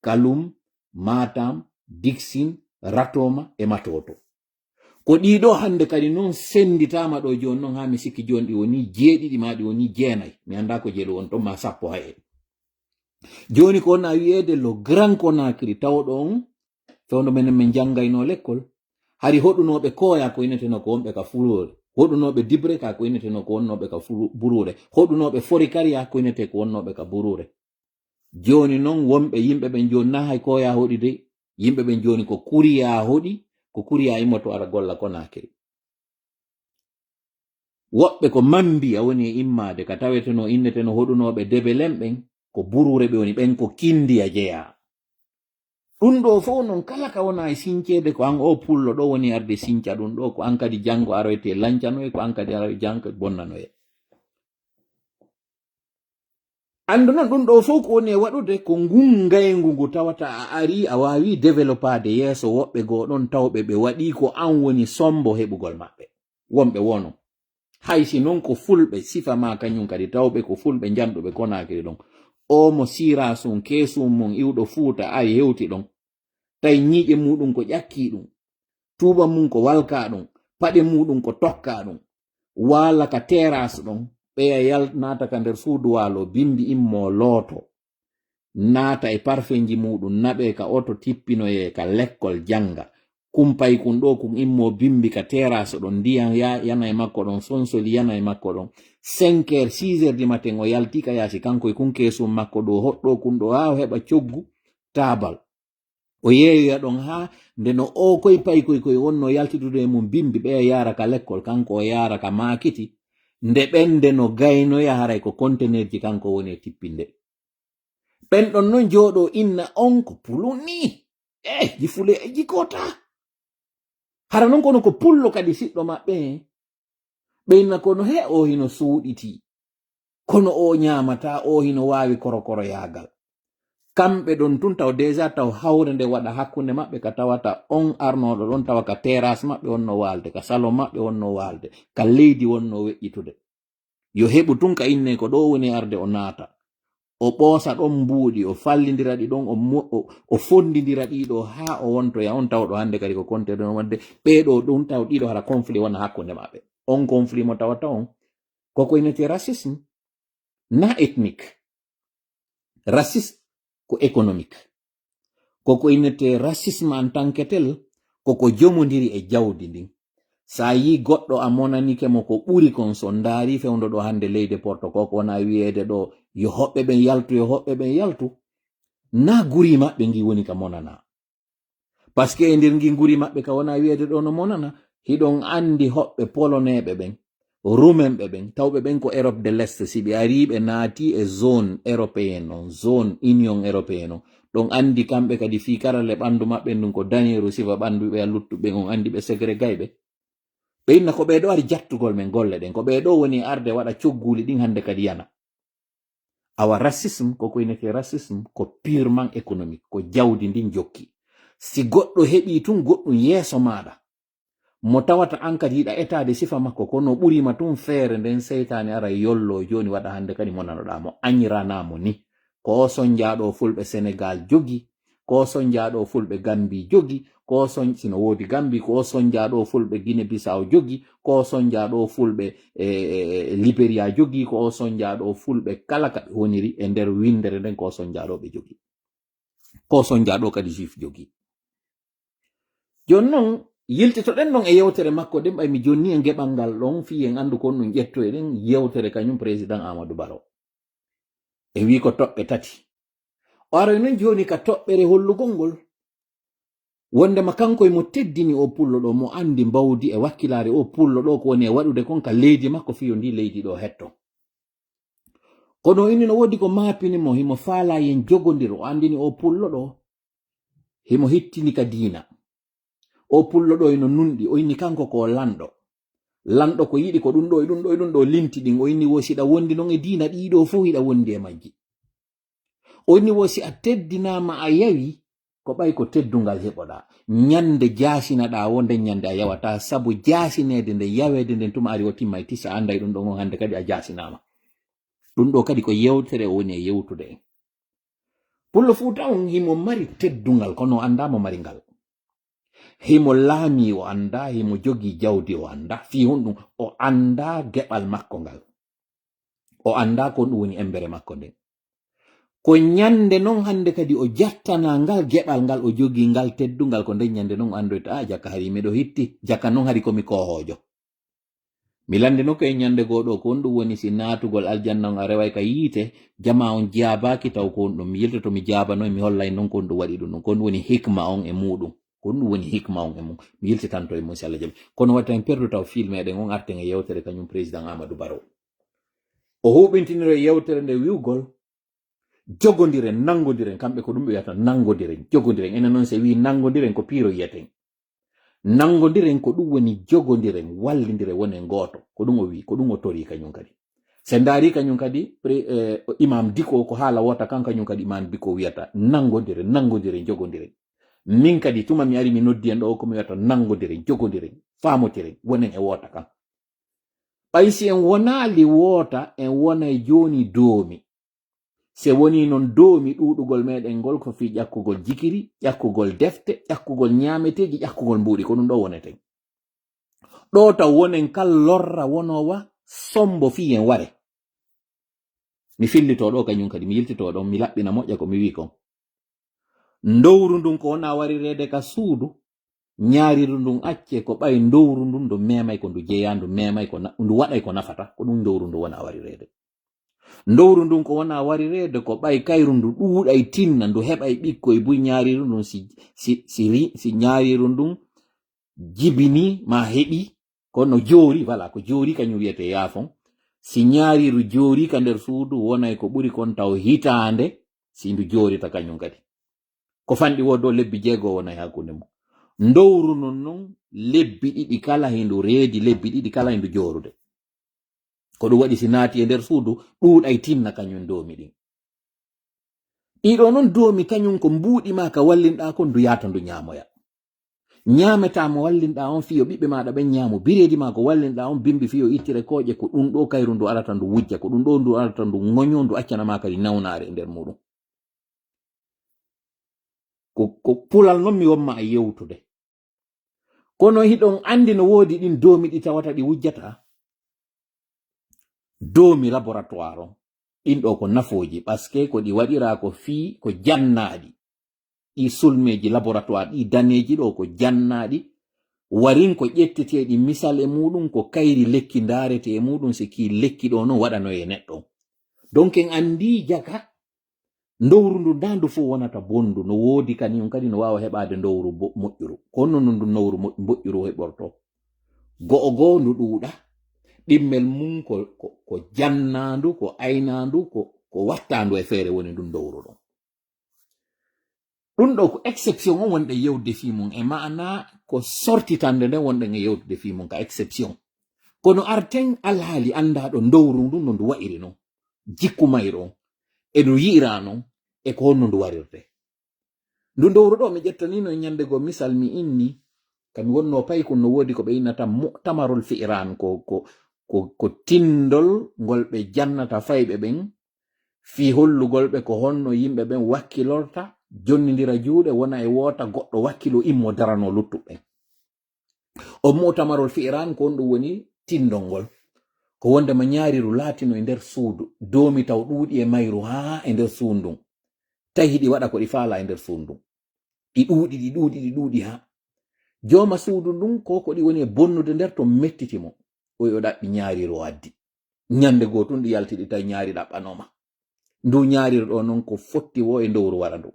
kalum Matam Dixin Ratoma e Matoto ko ɗiɗo hande kadi non senditama ɗo joni non ha mi sikki joni ɗi woni 7 ma ɗi woni 9 mi anda ko jeelu on to ma 10 ha en joni ko wona wiyede lo grand Conakry tawɗo on fewndo men min jangayno l'école hari hoɗunoɓe koya ko ineteno ko wonɓe ka fulore hoɗunoɓe dibre ka ko ineteno ko wonnoɓe ka burure hoɗunoɓe forikaria ko inete ko wonnoɓe ka burure joni non wonɓe yimɓe ɓen joni na hay koya hoɗi de yimɓe ɓen joni ko kuriya hoɗi ko kuriya immoto ara golla Conakry woɓɓe ko mambi a woni e immade ka taweteno inneteno hoɗunoɓe debelen ɓen ko burure ɓe woni ɓen ko kindiya jeeya ɗum ɗo fof non kala ka wona e sincede ko an o pullo ɗo woni arde sinca ɗum ɗo ko an kadi janggo aroyte lancanoye ko an kadi aroye janggo bonnanoye andu noon ɗum ɗo fof ko woni e waɗude ko ngun ngaygu ngu tawata a ari a wawi développade yeeso woɓɓe goo ɗon tawɓe ɓe waɗi ko an woni sombo heɓugol maɓɓe wonɓe wono haysi noon ko fulɓe sifa ma kañum kadi tawɓe ko fulɓe janɗuɓe Conakry ɗon o mo sira sum kesum mum iwɗo fuuta ari hewti ɗon tawi ñiiƴe muɗum ko ƴakki ɗum tuuba mum ko walka ɗum paɗe muɗum ko tokka ɗum wala ka terrasse ɗon ɓeya naata ka nder suudu waalo bimbi immo looto naata e parfenji muɗum naɓe ka oto tippinoye ka l'école janga kumpay kun ɗo kun immo bimbi ka terrasse ɗon ndiyam yana e makko ɗon sonsoli yana e makko ɗon 5 heures 6 heures du matin o yalti ka yaasi kanko e kun kesum makko ɗo hoɗɗo kun ɗo ha o heɓa coggu tabal o yeeyoya ɗon ha ndeno o koye pay koye wonno yaltitude e mum bimbi ɓeya yara ka l'école kanko o yara ka makiti nde ɓende no gaynoya haray ko conteneur ji kanko woni e tippinde ɓen ɗon non jooɗo inna on ko puluni jifule e jikota hara non kono ko pullo kadi siɗɗo maɓɓe ɓe inna kono he o hino suuɗiti kono o ñamata o hino wawi korokoro yagal kamɓe ɗon tun taw déjà taw hawre nde waɗa hakkunde maɓɓe ka tawata on arnoɗo ɗon tawa ka terrasse maɓɓe wonno walde ka salon maɓɓe wonno walde ka leydi wonno weƴƴitude yo heɓu tun ka inne ko ɗo woni arde o naata o ɓoosa ɗon mbuuɗi o fallidira ɗi ɗon o fondidira ɗiɗo ha o wontoya on tawɗo hande kadi ko konte ɗon wadde ɓeɗo ɗum taw ɗiɗo hara conflit wona hakkunde maɓɓe on conflit mo tawata on koko inete racisme na ethnique racisme ko économique koko inete racisme en tant que tel koko jomodiri e jawdi ndin sa yi goɗɗo a monanike mo ko ɓuri kon so ndaari fewndo ɗo hande leydi porto koko wona wiyeede ɗo yo hoɓɓe ɓen yaltu na guri maɓɓe ngi woni ka monana par ce que e nder ngi guri maɓɓe ka wona wiyeede ɗo no monana hiɗon andi hoɓɓe poloneɓe ɓen rumenɓe ɓen tawɓe ɓen ko Europe de l'Est si ɓe ari ɓe naati e zone européenne on zone union européenne on ɗon andi kamɓe kadi fi karale ɓandu maɓɓe ndun ko daneru sifa ɓandu ɓe luttuɓe on andi ɓe ségrégayɓe ɓe inna ko ɓeɗo ari jattugol men golle ɗen ko ɓeɗo woni arde waɗa cogguli ɗin hande kadi yana awa racisme koko inete racisme ko purement économique ko jawdi ndin jokki si goɗɗo heɓi tun goɗɗum yeeso maɗa mo tawata an kadi yiɗa etade sifa makko kono ɓurima tun feere nden seytane ara yollo joni waɗa hande kadi monanoɗamo añiranamo ni ko sonjaɗo fulɓe Sénégal jogi ko sonjaɗo fulɓe Gambi jogi ko sino wodi Gambi ko sonjaɗo fulɓe Guinée Bissau jogi ko sonjaɗo fulɓe Liberia jogi ko sonjaɗo fulɓe kala ka ɓe woniri e nder windere nden ko sonjaɗo ɓe jogi ko sonjaɗo kadi juif jogi joni noon yiltitoɗen ɗon e yewtere makko ɗen ɓaymi jonni e geɓal ngal ɗon fi en andu kon ɗum ƴettoyɗen yewtere kañum président Amadou Barrow e wi ko toɓɓe tati o aroy noon joni ka toɓɓere hollugol ngol wondema kanko e mo teddini o pullo ɗo mo andi mbawdi e wakkilare o pullo ɗo ko woni e waɗude konka leydi makko fiyo ndi leydi ɗo hetto kono ini no wodi ko mapinimo himo faala yen jogodir o andini o pullo ɗo himo hittini ka diina o pullo ɗo ino nunɗi o inni kanko ko lanɗo ko yiɗi ko ɗum ɗo e ɗum ɗo e ɗum ɗo linti ɗin o inni wo siɗa wondi non e diina ɗiɗo fof hiɗa wondi e majji o inni wo si a teddinama a yawi ko ɓay ko teddungal heɓoɗa ñande jasinaɗa wonde ñande a yawata sabu jasinede nde yawede nden tuma ari o timma e tisa anda e ɗum ɗo on hande kadi a jasinama ɗum ɗo kadi ko yewtere o woni e yewtude en pullo Fuuta on himo mari teddungal kono andamo mari ngal himo laami o anda himo jogi jawdi o anda fi honɗum o anda geɓal makko ngal o anda ko ɗum woni embere makko nden ko ñande non hande kadi o jattana ngal geɓal ngal o jogi ngal teddungal ko nden ñande non andoyta jaka hari miɗo hitti jaka non hari komi kohojo mi lande no koye ñande goɗo ko on ɗum woni si natugol aljanna on a reway ka yiite jama on jabaki taw ko on ɗum mi yilta to mi jabano mi hollay non ko on ɗum waɗi ɗum ko on woni hikma on e muɗum ko ɗum woni hikma on e mum mi yiltitanto e mum si Allah jaɓi kono watta en perdu taw film meɗen on arten e yewtere kañum président Amadou Barrow o huɓintiniro e yewtere nde wiwgol jogodiren nangodiren kamɓe ko ɗum ɓe wiyata nangodiren jogodiren enen noon se wi nangodiren ko piiro yiyeten nangodiren ko ɗum woni jogodiren wallidiren wonen goto ko ɗum o wi ko ɗum o tori kañum kadi se daari kañum kadi imam diko ko haala wota kan kañum kadi imam diko wiyata nangodiren jogodiren min kadi tuma mi ari mi noddi en ɗo ko mi wiyata nangodiren jogodiren famotiren wonen e wota kan ɓay si en wonali wota en wonay joni doomi se woni non doomi ɗuɗugol meɗen ngol ko fi ƴakkugol jikiri ƴakkugol defte ƴakkugol ñameteji ƴakkugol mbuɗi ko ɗum ɗo woneten ɗo taw wonen kal lorra wonowa sombo fi en ware mi fillito ɗo kañum kadi mi yiltito ɗon mi laɓɓina moƴƴa ko mi wi kon ndowru ndun ko wona warirede ka suudu ñaariru ndun acce ko ɓay ndowru ndun ndu memay ko ndu jeeya ndu memay ko ndu waɗay ko nafata ko ɗum ndowru ndu wona warirede ndowru ndun ko wona warirede ko ɓay kayru ndu ɗuuɗay tinna ndu heɓay ɓikkoye buy ñaariru ndun si ñaariru ndun jibini ma heɓi kono joori wala ko joori kañum wiyete yaafon si ñaariru joori ka nder suudu wonay ko ɓuri kon taw hitande si ndu joorita kañum kadi ko fanɗi wo dow lebbi 6 wonay hakkunde mum ndowru non non lebbi ɗiɗi kala hindu reedi lebbi ɗiɗi kala hindu joorude ko ɗum waɗi si naati e nder suudu ɗuuɗay tinna kañum doomi ɗin ɗiɗo noon doomi kañum ko mbuuɗi ma ka wallinɗa kon ndu yata ndu ñaamoya ñaametama wallinɗa on fiyo ɓiɓɓe maɗa ɓen ñaamu bireedi ma ko wallinɗa on bimbi fiyo ittire kooƴe ko ɗum ɗo kayru ndu arata ndu wujja ko ɗum ɗo ndu arata ndu ŋoño ndu accanama kadi nawnaare e nder muɗum ko pulal noon mi wonma e yewtude kono hiɗon andi no woodi ɗin doomi ɗi tawata ɗi wujjata doomi laboratoire on ɗin ɗo ko nafooji paske ko ɗi waɗira ko fii ko jannaɗi ɗi sulmeji laboratoire ɗi daneji ɗo ko jannaɗi warin ko ƴetteteɗi misal e muɗum ko kayri lekki darete e muɗum si ki lekki ɗo noon waɗano e neɗɗo donc en andi jaga ndowru ndu ndandu fof wonata bondu no woodi kañum kadi no wawa heɓade ndowru moƴƴuru kono non ndu ndowru moƴƴuru heɓorto go'o ndu ɗuuɗa ɗimmel mum ko jannandu ko aynandu ko wattandu e feere woni ndu ndowru ɗon ɗum ɗo ko exception on wonɗe yewde fi mum e maana ko sortitande nden wonɗen e yewtude fi mum ka exception kono arten alhaali andaɗo ndowru ndu no ndu wa'iri non jikku mayro on e ndu yi'ira non e ko honno ndu warirte ndu ndowru ɗo mi ƴettanino e ñande go misal mi inni kami wonno paykon no woodi ko ɓe innata mu'tamarol fi'ran ko tindol ngol ɓe jannata fayɓe ɓen fi hollugol ɓe ko honno yimɓe ɓen wakkilorta jonnidira juuɗe wona e woota goɗɗo wakkilo immo darano luttuɓe o mu'tamarol fi'ran ko on ɗum woni tindol ngol ko wondema ñaariru laatino e nder suudu doomi taw ɗuuɗi e mayru haa e nder suundun tawi ɗi waɗa ko ɗi faala e nder suundun ɗi ɗuuɗi haa jooma suudu ndun ko ɗi woni e bonnude nder to mettitimo o yo ɗaɓɓi ñaariru o addi ñande goo tun ɗi yaltiɗi tawi ñaari ɗaɓɓanoma ndu ñaariru ɗo noon ko fotti wo e ndowru wara ndu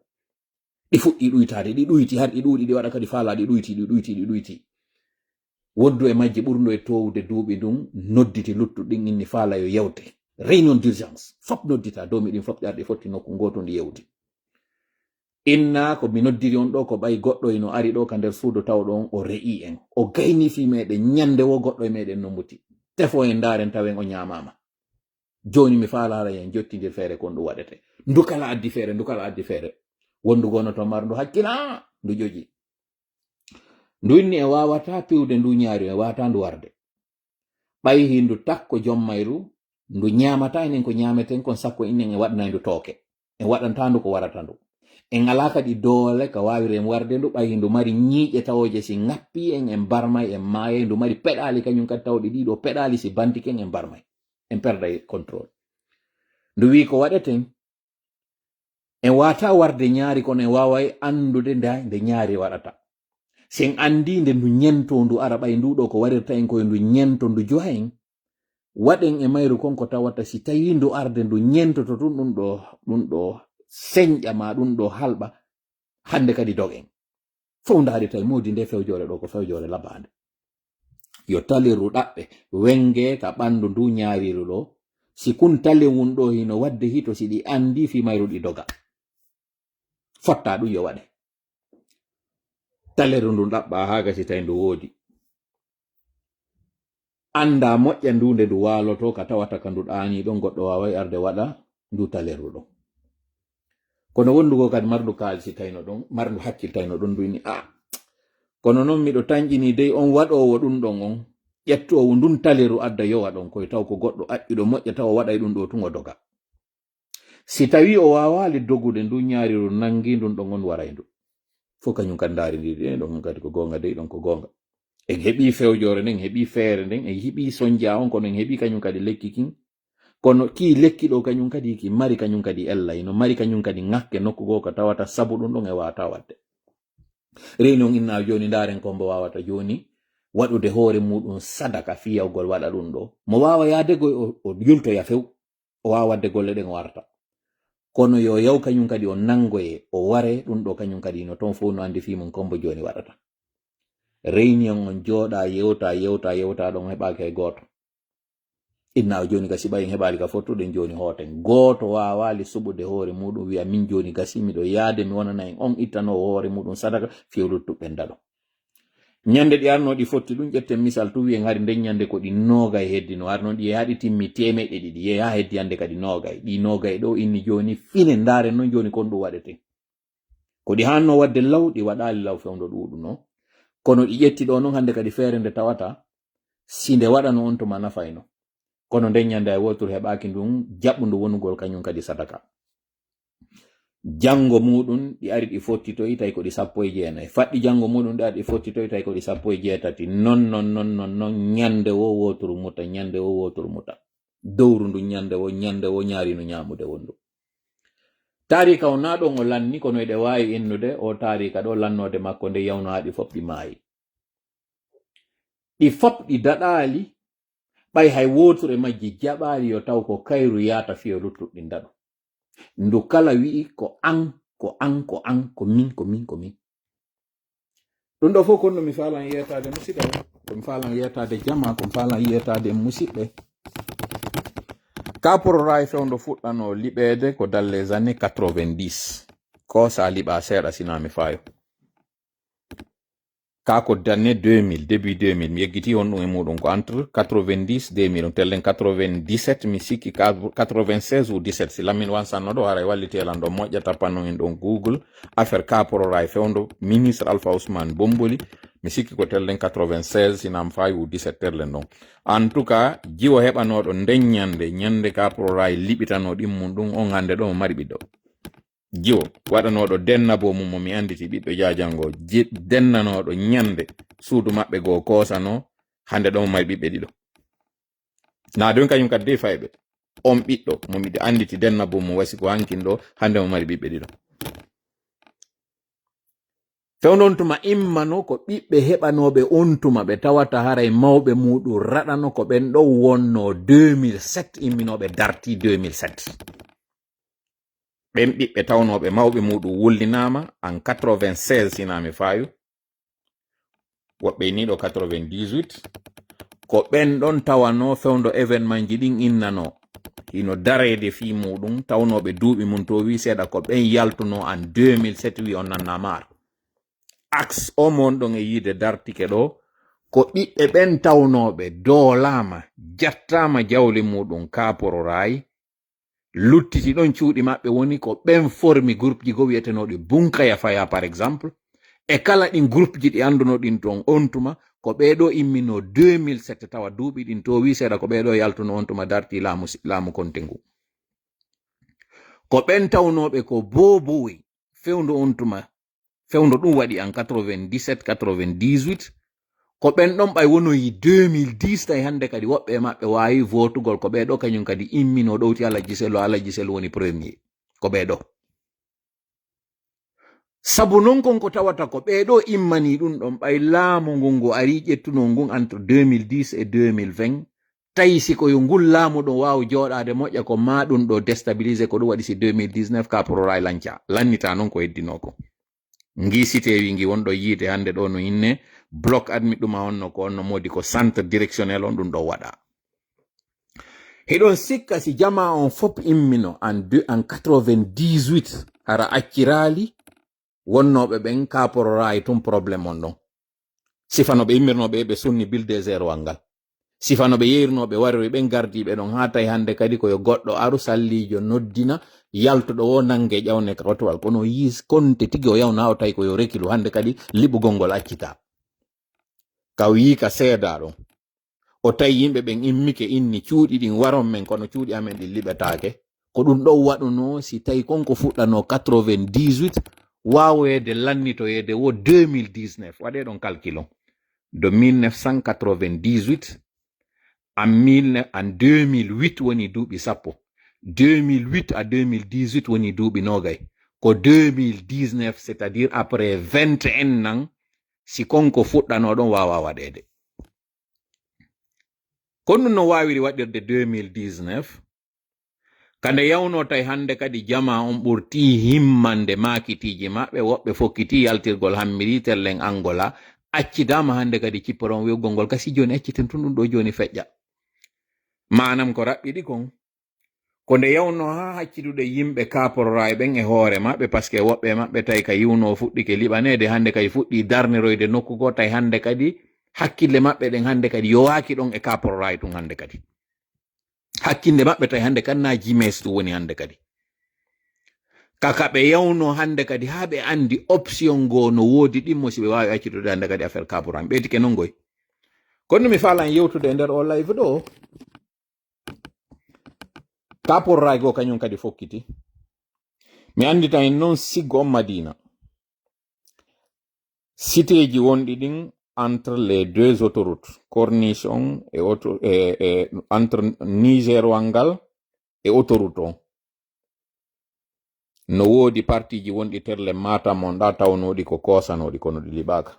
ɗi fuɗɗi ɗuytade ɗi ɗuyti har ɗi ɗuuɗi ɗi waɗa kadi faala ɗi ɗuyti wondu e majji ɓurdo e towude duuɓi ɗum nodditi luttuɗin inni faala yo yewte réunion d'urgence fop noddita dow miɗin fop ɗi fotti nokku goto ndi yewti inna ko mi noddiri on ɗo ko ɓay goɗɗo ino ari ɗo ka nder suudu taw ɗon o re'i en o gayni fi meɗen ñande wo goɗɗo e meɗen no muti tefo en ndaren tawen o ñamama joni mi faala en jottidir feere kon ɗum waɗete ndukala addi feere wondugono to marndu hakkila ndu joƴi ndu inni e wawata piwde ndu ñaari e wata ndu warde ɓay hindu takko jommayru ndu ñamata enen ko ñameten kon sakko inen e waɗnay ndu tooke en waɗanta ndu ko warata ndu en ala kadi doole ka wawiren warde ndu ɓay hindu mari ñiiƴe tawoje si ngappi en barmay en maaye ndu mari peɗali kañum kadi tawɗi ɗiɗo peɗali si bantiken en barmay en perday contrôle ndu wi ko waɗeten en wata warde ñaari kono en waway andude nde ñaari waɗata sen andi nde ndu ñento ndu ara ɓay nduɗo ko warirta en koye ndu ñento ndu joha en waɗen e mayru kon ko tawata si tawi ndu arde ndu ñentoto tun ɗum ɗo señƴama ɗum ɗo halɓa hande kadi dogen fof ndaari tawi modi nde fewjore ɗo ko fewjore labande yo taliru ɗaɓɓe wenge ka ɓandu ndu ñaariru ɗo si kun tali mum ɗo hino wadde hito si ɗi andi fi mayru ɗi doga fotta ɗum yo waɗe taleru ndu ɗaɓɓa ha gasi tawi ndu woodi anda moƴƴa ndunde ndu waloto ka tawata ka ndu ɗani ɗon goɗɗo wawai arde waɗa ndu taleru ɗon kono wondugo kadi mardu kaalisi tayno ɗon mardu hakkil tayno ɗon ndu ni kono noon miɗo tanƴini dey on waɗowo ɗum ɗon on ƴettowo ndun taleru adda yowa ɗon koye taw ko goɗɗo accuɗo moƴƴa tawa waɗay ɗum ɗo tun o doga si tawi o wawali dogude ndu ñaariru nangi ndun ɗon on waray ndu fof kañum kadi ndaari ndi ɗon kadi ko gonga dey ɗon ko gonga en heɓi fewjore nden en heɓi feere nden en heɓi sonja on kono en heɓi kañum kadi lekki kin kono ki lekki ɗo kañum kadi ki mari kañum kadi ellay no mari kañum kadi ŋakke nokku goo ko tawata sabu ɗum ɗon e wawata wadde réunion inna joni ndaren kombo wawata joni waɗude hoore muɗum sadaka fiyawgol waɗa ɗum ɗo mo wawa yaadego o yultoya few o wawa wadde golle ɗen o warta kono yo yaw kañum kadi o nangoye o ware ɗum ɗo kañum kadi no toon fof no andi fimum kombo joni waɗata réunion on jooɗa yewta ɗon heɓaki hay goto inna joni gasi ɓayen heɓali ka fottuɗen joni hooten goto wawali suɓude hoore muɗum wiya min joni gasi miɗo yaade mi wonana en on ittanowo hoore muɗum sadaka fewluttuɓen daɗo ñande ɗi arnoɗi fotti ɗum ƴetten misal tu wiyen hari nden ñande ko ɗi nogay heddino arno ɗi haɗi timmi temeɗe ɗiɗi yeha heddi hande kadi nogay ɗi nogay ɗo inni joni fine ndaren noon joni kon ɗum waɗete ko ɗi hanno wadde law ɗi waɗali law fewdo ɗuɗu no kono ɗi ƴetti ɗo noon hande kadi feere nde tawata si nde waɗano on tuma nafayno kono nden ñande ay wotoru heɓaki ndum jaɓɓundu wonugol kañum kadi sadaka jango muɗum ɗi ari ɗi fottitoyi tawi ko ɗi 19 faɗɗi jango muɗum ɗi ari ɗi fottitoyi tawi ko ɗi 17 non ñande wo wotoru muta dowru ndu ñande wo ñaari no ñamude wondu tarika o na ɗon o lanni kono eɗe wawi innude o tarika ɗo lannode makko nde yawno ha ɗi fop ɗi maayi ɗi fop ɗi daɗali ɓay hay woture majji jaɓali yo taw ko kayru yata fiyo luttuɗɗi daɗo ndu kala wi'i ko an ko min ɗum ɗo fof konno mi falan yetade musidɗo komi falan yetade jama komi falan yetade musidɓe kaporora e fewndo fuɗɗano liɓede ko dans les années 90 ko sa liɓa seeɗa sinami fayo ka ko d'année 2000 début 2000 mi yeggiti on ɗum e muɗum ko entre 90 2000 on tellen 97 mi sikki 96 ou 17 si lamin wansanno ɗo haray wallitelan ɗo moƴƴa tappanno en ɗon google affaire kaporora e fewndo ministre Alpha Ousmane Bomboli mi sikki ko tellen 96 sinam fayi ou 17 terlen ɗon en tout cas jiwo heɓanoɗo nden ñande kaporora e liɓitano ɗimmum ɗum on hande ɗo mo mari ɓiɗɗo jiwo waɗanoɗo dennabo mum mi anditi ɓiɗɗo jajango dennanoɗo ñande suudu maɓɓe goo kosano hande ɗo mo mari ɓiɓɓe ɗiɗo na don kañum kadi de fayɓe on ɓiɗɗo mo miɗo anditi dennabo mo wasi ko hankin ɗo hande mo mari ɓiɓɓe ɗiɗo fewnon tuma immano ko ɓiɓɓe heɓanoɓe on tuma ɓe tawata haray mawɓe muɗum raɗano ko ɓen ɗo wonno 2007 imminoɓe darti 2007 ɓen ɓiɓɓe tawnoɓe mawɓe muɗum wullinama en 96 sinami fayu, woɓɓe ni ɗo 98, ko ɓen ɗon tawano fewndo événement ji ɗin innano hino darede fi muɗum tawnoɓe duuɓi mum to wi seeɗa ko ɓen yaltuno en 2007 wi on nannamar axe o mon ɗon e yiide dartike ɗo ko ɓiɓɓe ɓen tawnoɓe doolama jattama jawle muɗum kapororayi luttiti ɗon cuuɗi maɓɓe woni ko ɓen formi groupe ji go wiyetenoɗi bunkaya faya par exemple e kala ɗin groupe ji ɗi anduno ɗin ton on tuma ko ɓeɗo immino 2007 tawa duuɓi ɗin to wi seeɗa ko ɓeɗo yaltuno on tuma darti laamu konte ngu ko ɓen tawnoɓe ko boboyi fewndo on tuma fewndo ɗum waɗi en 97 98 ko ɓen ɗon ɓay wonoyi 2010 tawi hande kadi woɓɓe maɓɓe wawi votugol ko ɓeɗo kañum kadi immino ɗowti alaji selo woni premier ko ɓeɗo sabu non kon ko tawata ko ɓeɗo immani ɗum ɗon ɓay laamu ngun ngu ari ƴettuno ngun entre 2010 et 2020 tawi siko yo ngul laamu ɗon wawi joɗade moƴƴa ko ma ɗum ɗo déstabilisé ko ɗum waɗi si 2019 kaporora lannita noon ko heddinoko ngi sitewi ngi wonɗo yiide hande ɗo no inne bloc admi ɗuma onno ko onno modi ko centre directionnel on ɗum ɗo waɗa heɗon sikka si jama on fop immino en 98 hara accirali wonnoɓe ɓen kapororayi tum probléme on ɗon sifanoɓe immirnoɓe ɓe sunni bilde zéro wal ngal sifanoɓe yeyrinoɓe waroy ɓen gardiɓe ɗon ha tawi hande kadi koyo goɗɗo aru sallijo noddina yaltuɗo o nangue ƴawne kawtowal kono yis konte tigi o yawna o tawi koyo rekilu hande kadi liɓugol ngol accita kaw yika seeda ɗon o tawi yimɓe ɓen immike inni cuuɗi ɗin waron men kono cuuɗi amen ɗin liɓetake ko ɗum ɗon waɗuno si tawi konko fuɗɗano 98 wawoyede lannitoyede wo 2019 waɗe ɗon calculon de 1998 en 2008 woni duuɓi sappo 2008 à 2018 woni duuɓi nogay ko 2019 c'est à dire après 21 ans si konko fuɗɗano ɗon wawa waɗede kono no wawiri waɗirde 2019 kande yawno tawi hande kadi jama on ɓurti himmande makitiji maɓɓe woɓɓe fokkiti yaltirgol hammiri tellen angola accidama hande kadi cipporon wiwgol ngol kasi joni acciten tun ɗum ɗo joni feƴƴa manam ko raɓɓiɗi kon ko nde yawno ha haccidude yimɓe kapororayi ɓen e hoore maɓɓe par ce que woɓɓe maɓɓe tawi ka yiwno fuɗɗike liɓanede hande kadi fuɗɗi darniroyde nokku go tawi hande kadi hakkille maɓɓe ɗen hande kadi yowaki ɗon e kapororayi tun hande kadi hakkinde maɓɓe tawi hande kadi na jimes ɗum woni hande kadi kaka ɓe yawno hande kadi ha ɓe andi option go no woodi ɗimmo si ɓe wawi accidude hande kadi affaire kapororayi ɓeytike non goy kono mi falan yewtude e nder o live ɗo kapororayi go kañum kadi fokkiti mi andita en noon siggo on madina citéji wonɗi ɗin entre les deux autoroutes corniche on e entre niger wangal e autoroute on no woodi partiji wonɗi terle matam on ɗa tawnoɗi ko kosanoɗi kono ɗi liɓaka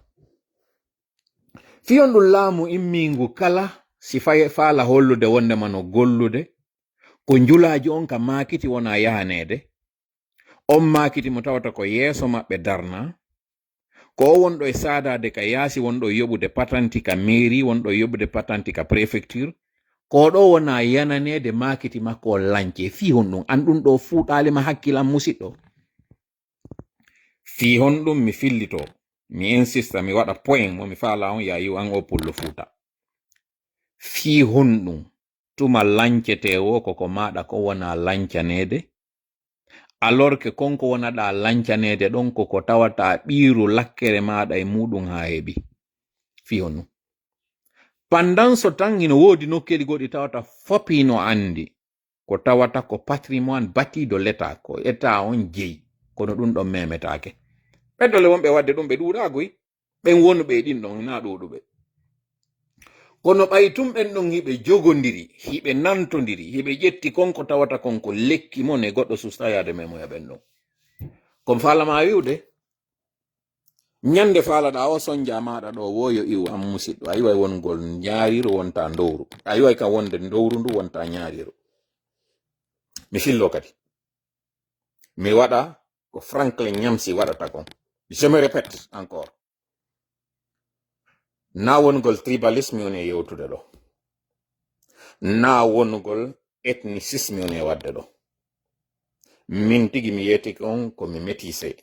fiyon ɗum laamu immingu kala si faala hollude wondema no gollude ko njulaji on ka makiti wona yahanede on makiti mo tawata ko yeeso maɓɓe darna ko o wonɗo e saadade ka yaasi wonɗo yoɓude patanti ka mairie wonɗo yoɓude patanti ka préfecture ko ɗo wona yananede makiti makko o lance fi hon ɗum an ɗum ɗo fuuɗalema hakkilan musidɗo fi hon ɗum mi fillito mi insista mi waɗa point mo mi faala on ya yiw an o pullo fuuta fi hon ɗum tuma lancetewo koko maɗa ko wona lancanede alors que konko wonaɗa lancanede ɗon koko tawata ɓiiru lakkere maɗa e muɗum ha heɓi fi hon ɗum pendant so tan ino woodi nokkeli goɗɗi tawata fopino andi ko tawata ko patrimoine bâti de l'état ko état on jeyi kono ɗum ɗon memetake ɓeddole wonɓe wadde ɗum ɓe ɗuɗagoy ɓen wonɓe ɗin ɗon na ɗuɗuɓe kono ɓaytum ɓen ɗon hiɓe jogodiri hiɓe nantodiri hiɓe ƴetti konko tawata konko lekki mon e goɗɗo sustayade memoya ɓen ɗon kon falama wiwde ñande faalaɗa o sonja maɗa ɗo woyo iw am musidɗo a yiway wongol ñaariru wonta dowru a yiway kam wonde dowru ndu wonta ñaariru mi fillo kadi mi waɗa ko Franklin Nyamsi waɗata kon. Je me répète encore, na wongol tribalisme on e yewtude ɗo, na wongol ethnicisme on e wadde ɗo. Min tigi mi yeti on ko mi métissé.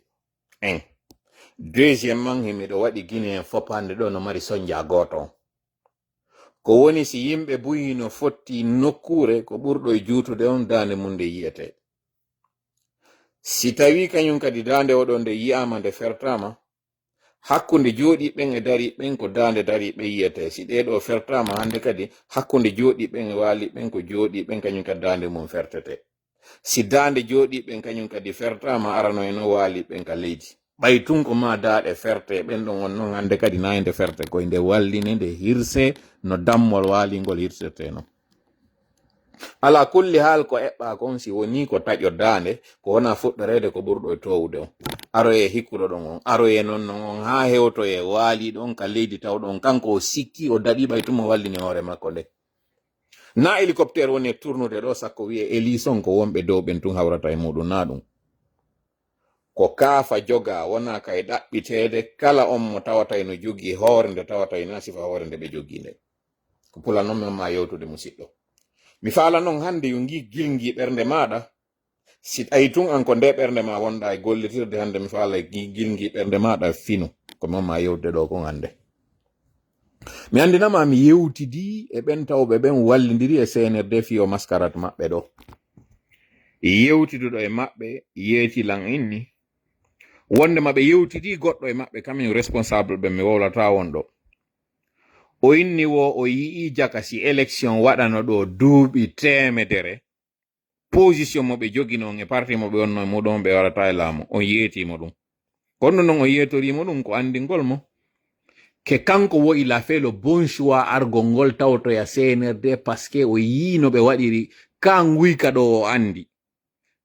1. Deuxièmement, himiɗo waɗi Guinéen fopande ɗo no mari sonja goto. Ko woni si yimɓe buyino fotti nokkure ko ɓurɗo e juutude on dande mum nde yiyete. Si tawi kañum kadi dande oɗo nde yiyama nde fertama, hakkunde jooɗi ɓen e dari ɓen ko dande dari ɓe yiyete. Si ɗeɗo fertama hande kadi hakkunde jooɗi ɓen e wali ɓen ko jooɗi ɓen kañum kadi dande mum fertete. Si dande jooɗi ɓen kañum kadi fertama arano e no wali ɓen ka leydi. ɓay tun ko ma daɗe ferte ɓen ɗon on non hande kadi nayde ferte koye nde walline nde hirse no dammol walingol hirsete no. Ala kulli hal ko eɓɓa kon si woni ko taƴo dande ko wona fuɗɗorede ko ɓurɗo e towude on. Aro e hikkuɗo ɗon on, aro e non non on ha hewto e wali ɗon ka leydi tawɗon kanko o sikki o daɗi ɓay tuma wallini hoore makko nde. Na hélicoptère woni e tournude ɗo sakko wiye Elison ko wonɓe dow ɓen tun hawrata e muɗum na ɗum. Ko kaafa joga wona kay ɗaɓɓitede kala on mo tawata no jogi hoore nde tawata na sifa hoore nde ɓe jogi nde. Ko pula non men ma yewtude musidɗo. Mi faala non hande yo ngi gilngi ɓernde maɗa, si tawi tun an ko nde ɓernde ma wonɗa e gollitirde hande mi faala gilngi ɓernde maɗa fino ko mon ma yewtude ɗo kon hande. Mi andinama mi yewtidi e ɓen tawɓe ɓen wallidiri e CNRD fiyo mascarade maɓɓe ɗo. Yewtiduɗo e maɓɓe yeetilan inni wonde maɓe yewtidi goɗɗo e maɓɓe kamin responsable ɓe mi wowlata wonɗo. O inni o yii jaka si élection waɗano ɗo duuɓi temedere position mo ɓe joginon e parti mo ɓe wonno e muɗum ɓe warata e laamu on yeetimo ɗum. Kono non o yeetorimo ɗum ko andingol mo ke kanko wo il a fait le bon choix argol ngol tawtoya CNRD parce que o yii no ɓe waɗiri ka nguyka ɗo o andi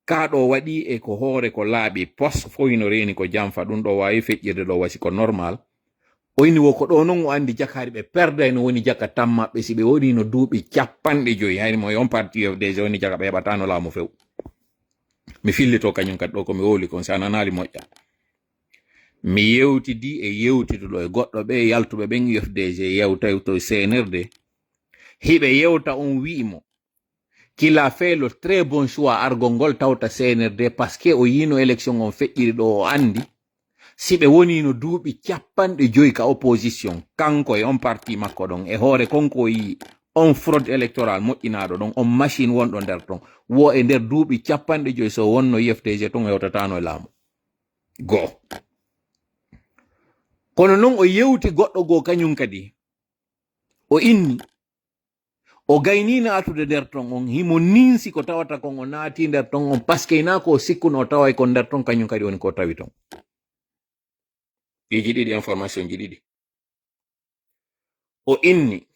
ka ɗo waɗi e ko hoore ko laaɓi poste foyno reni ko jamfa ɗum ɗo wawi feƴƴirde ɗo wasi ko normal. O inni wo ko ɗo non o andi jakari ɓe perda no woni jaka tan maɓɓe si ɓe woni no duuɓi 50 hayni mo yon parti déjà woni jaka ɓe heɓatano laamu few. Mi fillito kañum kadi ɗo komi wowli kon si a nanali moƴƴa. Mi yewtidi e yewtiduɗo e goɗɗo ɓe yaltuɓe ɓen UFDG yewta to CNRD hiɓe yewta on wi'imo qu'il a fait le très bon choix argol ngol tawta CNRD parce que o yino élection on feƴƴiri ɗo o andi si ɓe woni no duuɓi 50 ka opposition kanko e on parti makko ɗon e hoore konko yi on fraude électoral moƴƴinaɗo ɗon on machine wonɗo nder ton wo e nder duuɓi 50 so wonno UFDG ton hewtatano e laamu goo. Kono non o yewti goɗɗo goo kañum kadi o inni o gayni naatude nder ton on himo ninsi ko tawata kon o naati nder ton on parce que ina ko sikkuno o tawa ko nder ton kañum kadi woni ko tawi ton. Ɗiji ɗiɗi information ji ɗiɗi. O inni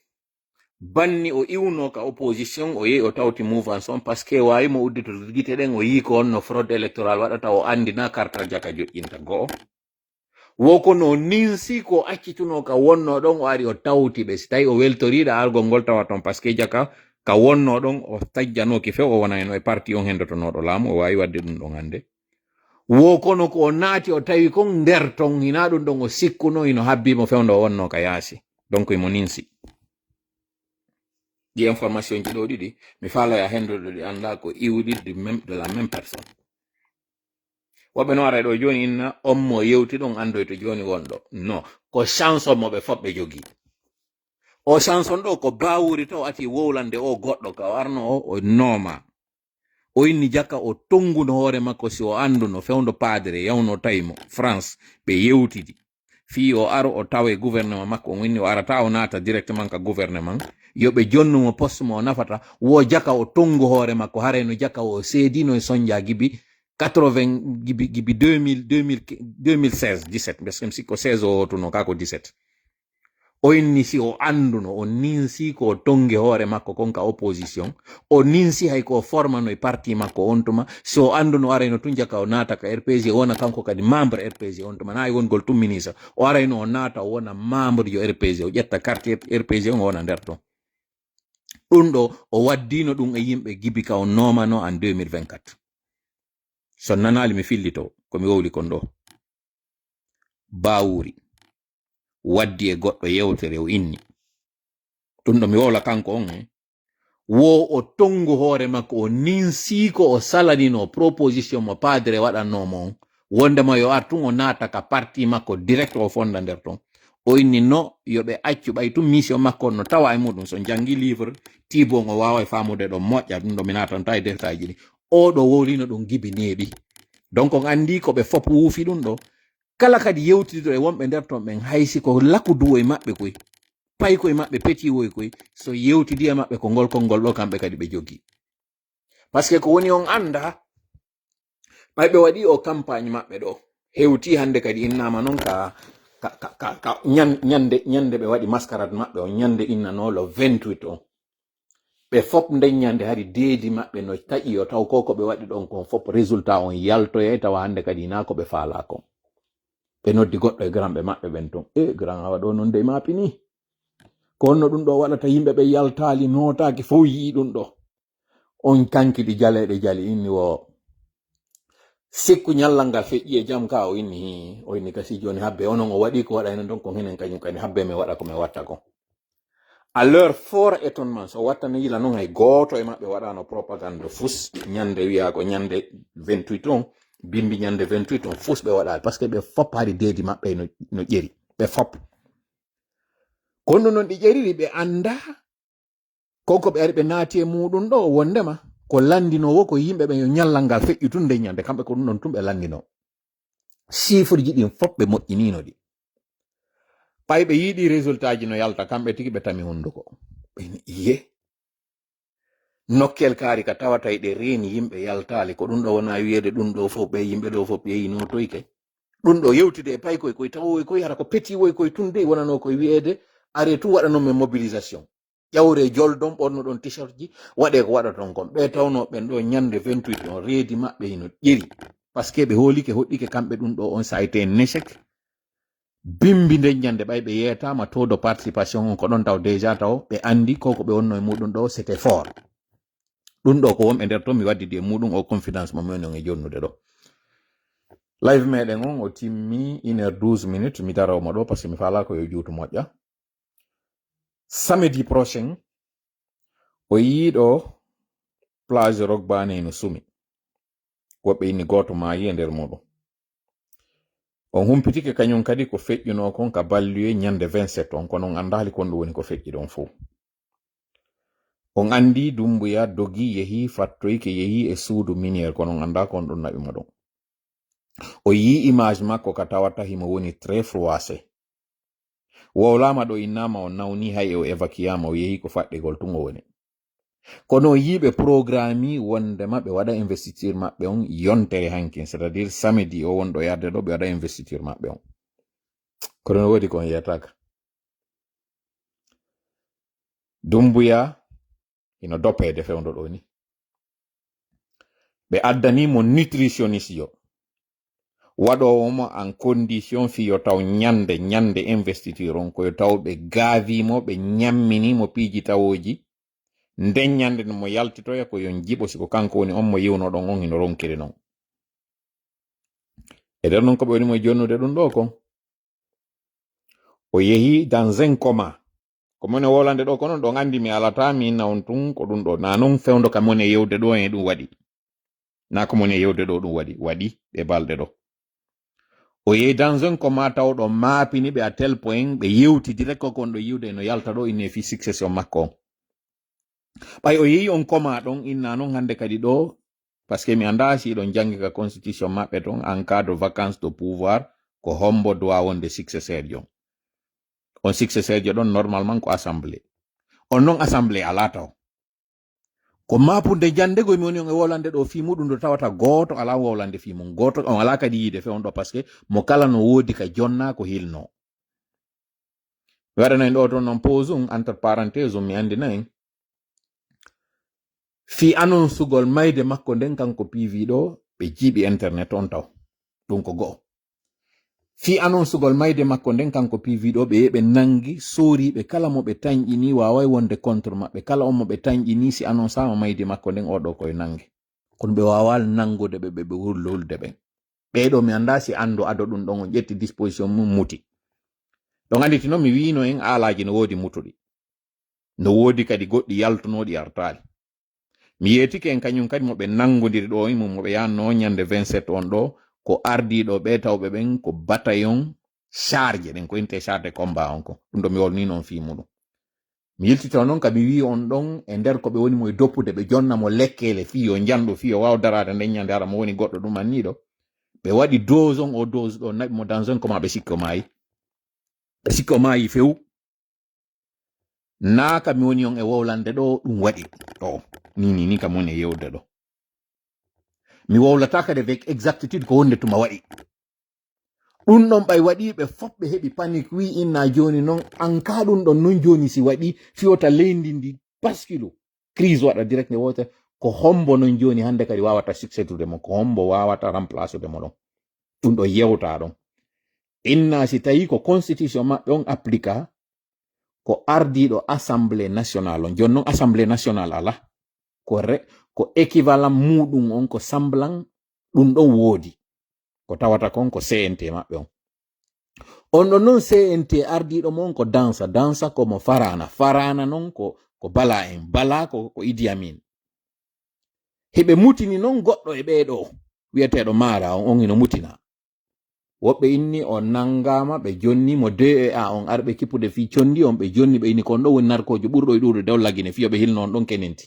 banni o iwno ka opposition o yehi o tawti mouvance on parce que wawi mo uddito gite ɗen o yi ko onno fraude électoral waɗata o andi na kartal jaka joƴƴinta goo. Woko no ninsi ko accituno ka wonno ɗon o ari o tawti ɓe si tawi o weltoriɗa argol ngol tawa ton parce que jaka ka wonno ɗon o tajjanoki few o wona eno e parti on hendotonoɗo laamu o wawi wadde ɗum ɗon hande. Wokono ko o naati o tawi kon nder ton hina ɗum ɗon o sikkuno ino habbimo fewndo o wonno ka yaasi donc imo ninsi. Ɗi information ji ɗo ɗiɗi mi faala ya hendude ɗi anda ko iwɗi de la même personne. Woɓɓe no ara ɗo joni inna on mo yewti ɗon andoy to joni wonɗo non ko chance on moɓe foɓɓe jogi o chance on ɗo ko bawuri taw ati wowlande o goɗɗo ka warno o nooma o inni jakka o tonguno hoore makko si o anduno fewndo padre yawno tawimo France ɓe yewtidi fi o aro o tawe gouvernement makko on winni o arata o naata directement ka gouvernement yoɓe jonnumo poste mo o nafata wo jaka o tongu hoore makko hareno jaka o seedino e sonja gibi 80 gibi 2016 17 parce que mi sikko 16 o tuno kako 17 o inni si o anduno o ninsi ko tongi hoore makko kon ka opposition o ninsi hay ko formano e parti makko on tuma si o anduno arayno tun jaka o naata ka RPG wona kanko kadi membre RPG on tuma nayi wongol tumminisa o arayno o naata o wona membre yo RPG o ƴetta carte RPG on o wona nder ton ɗum ɗo o waddino ɗum e yimɓe gibi ka o nomano en 2024 so nanali mi fillito ko mi wowli kon ɗo bawuri waddi e goɗɗo yewtere o inni ɗum ɗo mi wowla kanko on wo o tongu hoore makko o ninsi ko o salanino proposition mo padre waɗannomo on wondema yo artun o naata ka parti makko direct o fonda nder ton o inni no yoɓe accu ɓay tum mission makko no tawa e muɗum so jangi livre tibon o wawa e famude ɗo moƴƴa ɗum ɗo mi natanta e deftaji ɗi o ɗo wowlino ɗum gibi neeɓi donc on andi ko ɓe fop wuufi ɗum ɗo kala kadi yewtidiɗo e wonɓe nder ton ɓen haysi ko lakkuduwo e maɓɓe koy pay koye maɓɓe petiwoy koy so yewtidi e maɓɓe ko ngol konngol ɗo kamɓe kadi ɓe jogi par ce que ko woni on anda ɓay ɓe waɗi o campagne maɓɓe ɗo hewti hande kadi innama noon ka ñande ɓe waɗi mascarade maɓɓe on ñande innano le 28 on ɓe fop nden ñande hari deedi maɓɓe no taƴi yo taw ko ɓe waɗi ɗon kon fop résultat on yaltoye tawa hande kadi na ko ɓe faala kon ɓe noddi goɗɗo e granɓe maɓɓe ɓen ton grand awa ɗo noon de mapini ko onno ɗum ɗo waɗata yimɓe ɓe yaltali notaki fof yii ɗum ɗo on kankiɗi jaleɗe jali inni wo sikku ñallal ngal feƴƴi e jam ka o inni kasi joni habbe onon o waɗi ko waɗa henen ton ko henen kañum kadi habbe mi waɗa ko mi watta kon à leur fort étonnement so wattano yila noon hay gooto e maɓɓe waɗano propagande fus ñande wiya ko ñande 28 on bimbi ñande 28 on fus ɓe waɗali par ce que ɓe fop hari deedi maɓɓe no ƴeri ɓe fop kono noon ɗi ƴeriri ɓe anda konko ɓe ari ɓe naati e muɗum ɗo wondema ko landinowo ko yimɓe ɓe yo ñallal ngal feƴƴi tun nde ñande kamɓe ko ɗum ɗon tun ɓe landino chiffre ji ɗin fop ɓe moƴƴinino ɗi pay ɓe yiɗi résultat ji no yalta kamɓe tigi ɓe tami hunduko ɓeni iye nokkel kaari ka tawata ɗe reeni yimɓe yaltali ko ɗum ɗo wona wiyede ɗum ɗo fof ɓe yimɓe ɗo fof ɓeyino toyke ɗum ɗo yewtide e pay koye tawoy koye hara ko petiwoy koye tun de wonano koye wiyede are tu waɗanon men mobilisation ƴawre joldon ɓorno ɗon t-shirt ji waɗe ko waɗaton kon ɓe tawno ɓen ɗo ñande 28 on reedi maɓɓe hino ƴeri par ce que ɓe hoolike hoɗɗike kamɓe ɗum ɗo on ça a été un échec bimbi nden ñande ɓay ɓe yeyatama taux de participation on ko ɗon taw déjà taw ɓe andi koko ɓe wonno e muɗum ɗo c'était fort ɗum ɗo ko wonɓe nder to mi waddidi e muɗum o confidence mo min on e jonnude ɗo live meɗen on o timmi 1h12 minutes mi darawmo ɗo par ce que mi faala ko yo juutu moƴƴa samedi prochain o yiiɗo plage rogbane no sumi woɓɓe inni goto maayi e nder muɗum on humpitike kañum kadi ko feƴƴuno kon ka balluye ñande 27 on kono on andali kon ɗum woni ko feƴƴi ɗon fo on andi Dumbuya dogi yehi fattoyke yehi e suudu miniére kono on anda kon ɗum naɓimo ɗon o yi image makko ka tawata himo woni très froissé wowlama ɗo innama o nawni hay o évacuama o yehi ko faɗɗigol tun o woni kono yiɓe programme wondema ɓe waɗa investiture maɓɓe on yontere hankin c'est à dire samedi o wonɗo yarde ɗo ɓe waɗa investiture maɓɓe on kono no woodi kon yiyataka Dumbuya ino doppede fewndo ɗo ni ɓe addanimo nutritionniste yo waɗowomo en condition fiyo taw ñande investiture on koyo taw ɓe gaavimo ɓe ñamminimo piiji tawoji nden ñande mo yaltitoya ko yon jiɓo siko kanko woni on mo yiwno ɗon on hino ronkiri non e nder non ko ɓe woni mo jonnude ɗum ɗo kon o yehi dans un coma ko mone wolande ɗo ko non ɗon andi mi alata mi inna on tun ko ɗum ɗo na non fewndo ka mone yewde ɗo e ɗum waɗi na ko mone yewde ɗo ɗum waɗi ɓe balɗe ɗo o yehi dans un coma taw ɗo maapini ɓe à tel point ɓe yewti direct ko kon ɗo yiwde no yalta ɗo inne fi succession makko on ɓay o yehi on coma ɗon inna non hande kadi ɗo par ce que mi anda si ɗon jangi ka constitution maɓɓe ton en cas de vacance de pouvoir ko hombo doit wonde successeur jon on successeur jo ɗon normalement ko assemblée on non assemblée ala taw ko mapude jande go mi woni on e wolande ɗo fi muɗum ɗo tawata goto ala wolande fi mum goto on ala kadi yiide fe on ɗo par ce que mo kala no woodi ka jonna ko hilno waɗanayi ɗo ton non pause um entre parenthèse um mi andina en fi annonce gol mayde makko nden kanko PV ɗo ɓe jiiɓi internet on taw ɗum ko go'o fi annonce gol mayde makko nden kanko PV ɗo ɓe yeɓe nangi soriɓe kala mo ɓe tañƴini waway wonde contre maɓɓe kala on mo ɓe tañƴini si annonce ama mayde makko nden oɗo koye nangi kono ɓe wawal nangude ɓe wurlolde ɓen ɓeɗo mi anda si ando ado ɗum ɗon on ƴetti disposition mum muti ɗon andi tino mi wino en alaji no wodi mutuɗi no wodi kadi goɗɗi yaltunoɗi artali mi yetike en kañum kadi moɓe nangodiri ɗo mum moɓe yanno ñande 27 on ɗo ko ardiɗo ɓe tawɓe ɓen ko bataillon charge ɗen ko inte charge de combat on ko ɗum ɗo mi wolni noon fi muɗum mi yiltito noon ka mi wi on ɗon e nder ko ɓe woni mo e doppude ɓe jonnamo lekkele fiyo janɗo fiyo waw darade nden ñande ara mo woni goɗɗo ɗum anniɗo ɓe waɗi dose on o dose ɗo naɓi mo dans un koma ɓe sikko maayi few na kam mi woni on e wowlande ɗo ɗum waɗi ɗo ni kam woni e yewde ɗo mi wowlata kadi avec exactitude ko wonde tuma waɗi ɗum ɗon ɓay waɗi ɓe fof ɓe heɓi panique wi inna joni noon an ka ɗum ɗon non joni si waɗi fiyota leydi ndi bascule crise waɗa direct nde wote ko hombo non joni hande kadi wawata succédude mo ko hombo wawata remplace de mo ɗon ɗum ɗo yewta ɗon inna si tawi ko constitution maɓɓe on applica ko ardiɗo assemblée nationale on joni noon assemblée nationale ala ko équivalent muɗum on ko semblant ɗum ɗon woodi ko tawata kon ko CNT maɓɓe on ɗon noon CNT ardiɗo mon ko dansa komo farana noon ko bala ko Idi Amin heɓe mutini noon goɗɗo e ɓeɗo wiyeteɗo mara on ino mutina woɓɓe inni o nangama ɓe jonni mo DEA on arɓe kippude fi condi on ɓe jonni ɓe inni kon ɗo woni narkojo ɓurɗo e ɗuɗo dew lagine fiyo ɓe hilno on ɗon kenenti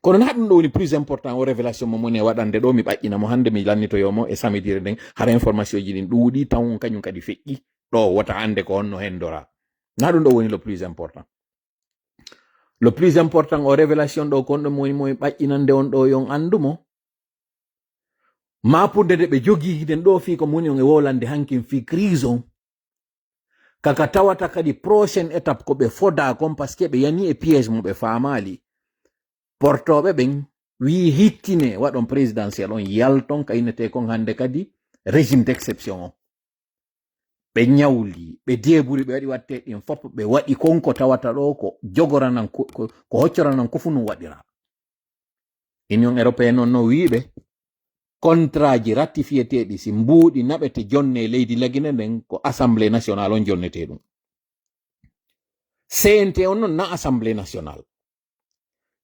kono na ɗum ɗo woni plus important o révélation mo moni e waɗande ɗo mi ɓaƴƴina mo hande mi lannitoyomo e samidire nden hara information ji ɗin ɗuuɗi taw kañum kadi feƴƴi ɗo wota ande ko honno hendora na ɗum ɗo woni le plus important o révélation ɗo kon ɗo moni moye ɓaƴƴinande on ɗo yon andumo mapude de ɓe jogi den ɗo fi ko moni on e wolande hankin fi crise on kaka tawata kadi prochaine étape ko ɓe foda kon parce que ɓe yani e piège mo ɓe famali portoɓe ɓen wi hittine waɗon présidentiel on yalton kaynete kon hande kadi régime d'exception on ɓe ñawli ɓe deburi ɓe waɗi watte ɗin fop ɓe waɗi konko tawata ɗo ko jogoranan ko hoccoranan ko fu num waɗira union européenne on no wiɓe contrat ji ratifiéteɗi si mbuuɗi naɓete jonne leydi lagine nden ko assemblée nationale on jonnete ɗum CNT on noon na assemblée nationale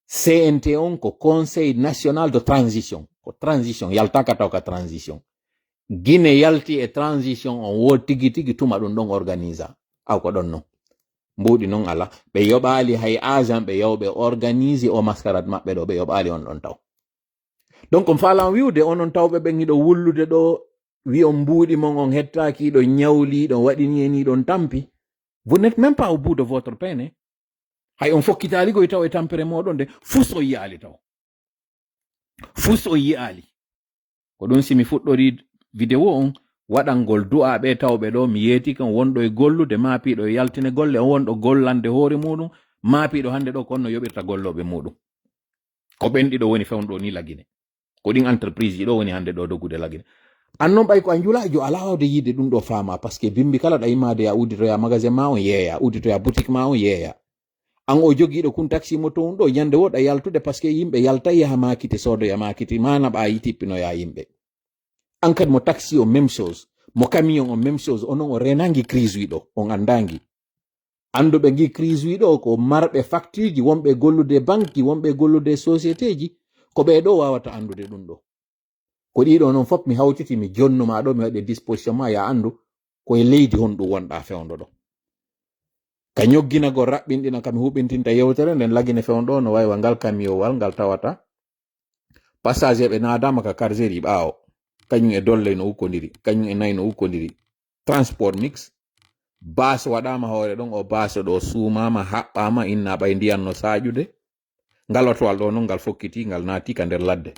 CNT on ko conseil national de transition ko transition yaltaka taw ka transition Guinée yalti e transition on wo tigi tuma ɗum ɗon organisa aw ko ɗon non mbuuɗi noon ala ɓe yoɓali hay agent ɓe yawɓe organise o mascarade maɓɓe ɗo ɓe yoɓali on ɗon taw donc on falan wiwde onon tawɓe ɓen iɗo wullude ɗo wi on mbuuɗi mon on hettaki ɗo ñawli ɗon waɗini ni ɗon tampi vous n'êtes même pas au bout de votre peine hay on fokkitali goy taw e tampere moɗon de fus o yiyali taw fus o yiyali ko ɗum simi fuɗɗori vidéo on waɗangol du'a ɓe tawɓe ɗo mi yeeti kan wonɗo e gollude maapiɗo e yaltine golle on wonɗo gollande hoore muɗum maapiɗo hande ɗo ko onno yoɓirta golloɓe muɗum ko ɓen ɗiɗo woni fewnɗo ni lagine ko ɗin entreprise ji ɗo woni hande ɗo doggude lagine annon ɓay ko a njulajo ala wawde yide ɗum ɗo faama par ce que bimbi kala ɗa immade ya udditoya magasin ma on yeeya udditoya boutique ma on yeeya an o jogiiɗo kun taxi moto on ɗo ñande woɗa yaltude par ce que yimɓe yalta yaha makiti sodoya makiti mana ɓa yi tippinoya yimɓe an kadi mo taxi o même chose mo camion o même chose onon o renangi crise wiɗo on andangi anduɓe gi crise wiɗo ko marɓe facture ji wonɓe gollude banque ji wonɓe gollude société ji ko ɓeɗo wawata andude ɗum ɗo ko ɗiɗo noon fof mi hawtiti mi jonnuma ɗo mi waɗi disposition ma ya andu koye leydi honɗum wonɗa fewndo ɗo ka ñogginagol raɓɓinɗina kam huɓintinta yewtere nden lagine fewndo no waywa ngal camiowal ngal tawata passager ɓe nadama ka cargeri ɓaawo kañum e dolle no ukkodiri kañum e nayi no ukkodiri transport mix base waɗama hoore ɗon o base ɗo suumama haɓɓama inna ɓay ndiyan no saƴude ngal otowal ɗo noon ngal fokkiti ngal naati ka nder ladde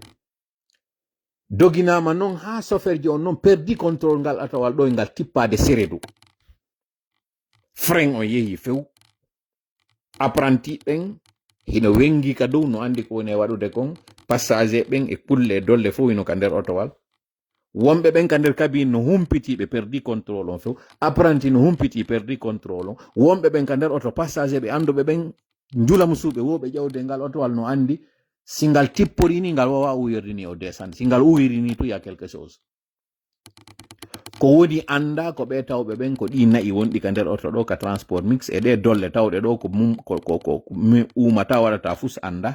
doginama noon ha soferji on noon perdi contrôle ngal atowal ɗo e ngal tippade seredu frein o yehi few apprenti ɓen hino wengi ka dow no andi ko woni e waɗude kon passager ɓen e kulle e dolle fof hino ka nder otowal wonɓe ɓen ka nder cabine no humpiti ɓe perdi contrôle on few apprenti no humpiti perdi contrôle on wonɓe ɓen ka nder oto passager ɓe anduɓe ɓen njulamu suuɓe woɓe ƴawde ngal otowal no andi singal tipporini ngal wawa uwirdini o descend singal uwirini to ya quelque chose ko woni anda ko ɓe tawɓe ɓen ko ɗi nayi wonɗi ka nder oto ɗo ka transport mix e ɗe dolle tawɗe ɗo ko umata waɗata fus anda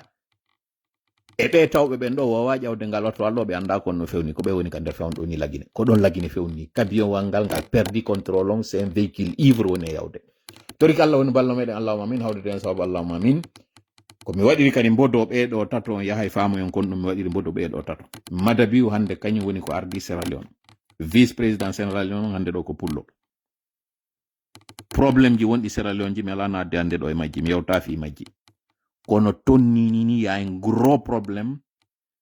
e ɓe tawɓe ɓen ɗo wawa ƴawde ngal oto walɗo ɓe anda kon no fewni ko ɓe woni ka nder fewno ɗo ni lagine ko ɗon lagine fewni camion wal ngal perdi contrôle on c'est un véhicule ivre woni e yawde tori ko Allah woni ballo meɗen allahuma min hawde den sababu allahuma min ko mi waɗiri kadi mbodo ɓeɗo tato on yahay famoyon kon ɗum mi waɗiri mbodo ɓeɗo tato Madabiu hande kañum woni ko ardi Sierra Leone vice président Sierra Leone hande ɗo ko pullo probléme ji wonɗi Sierra Leone ji mi ala nadde hande ɗo e majji mi yewta fi majji kono tonnini ya un gros problème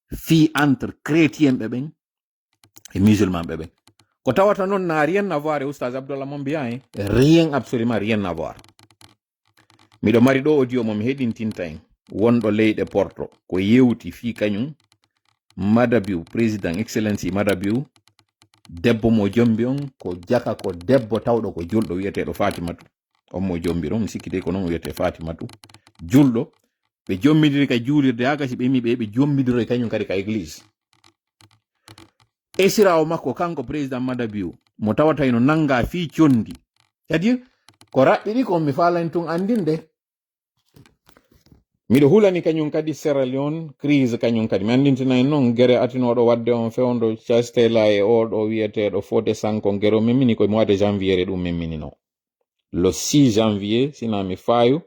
fi entre chrétien ɓe ɓen et musulman ɓe ɓen ko tawata noon na rien à voir e oustaz Abdallah mon mbiya rien absolument rien à voir miɗo mari ɗo audio mo mi heɗintinta en wonɗo leyɗe Porto ko yewti fi kañum Madabiu président excellency Madabiu debbo mo jombi on ko jaka ko debbo tawɗo ko julɗo wiyeteɗo Fatimatu on mo jombi ɗon mi sikkite ko noon wiyete Fatimatu julɗo ɓe jommidiri ka juulirde ha gasi ɓe mi ɓe jommidiro e kañum kadi ka église esirawo makko kanko président Madabiu mo tawata ino nanga fi condi c'est-à-dire ko raɓɓiɗi ko mi falani tun andinde miɗo hulani kañum kadi Sierra Leone crise kañum kadi mi andintina en noon gere atinoɗo wadde on fewndo Chastela e oɗo wiyeteɗo Fode Sanko gere o memmini koye mois de janvier ɗum memminino le 6 janvier sina mi fayu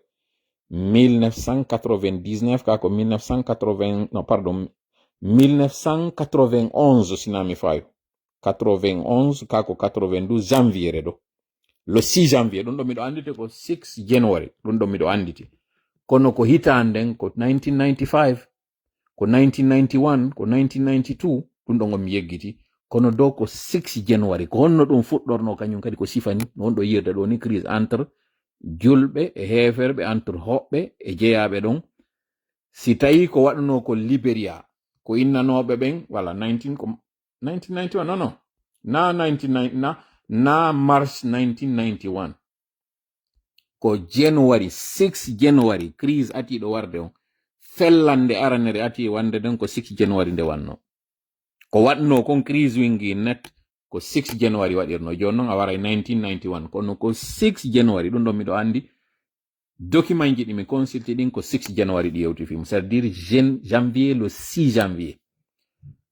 1999 kako 1980 non pardon 1991 sina mi fayu 91 kako 92 janvier ɗo le 6 janvier ɗum ɗo miɗo andite ko 6 january ɗum ɗo miɗo anditi kono ko hitanden ko 1995 ko 1991 ko 1992 ɗum ɗo ngomi yeggiti kono dow ko 6 january ko honno ɗum fuɗɗorno kañum kadi ko sifani non ɗo yirde ɗo ni crise entre julɓe e heferɓe entre hoɓɓe e jeyaɓe ɗon si tawi ko waɗano ko Liberia ko innanoɓe ɓen wala 1991 non na 1990 na mars 1991 ko January 6 January crise ati ɗo warde on fellande aranere ati wande den ko 6 January nde wanno ko waɗno kon crise wingi net ko 6 January waɗirno joni noon a waray 1991 kono ko 6 January ɗum ɗo miɗo andi document ji ɗi mi consulté ɗin ko 6 January ɗi yewti fim c'est à dire janvier le 6 janvier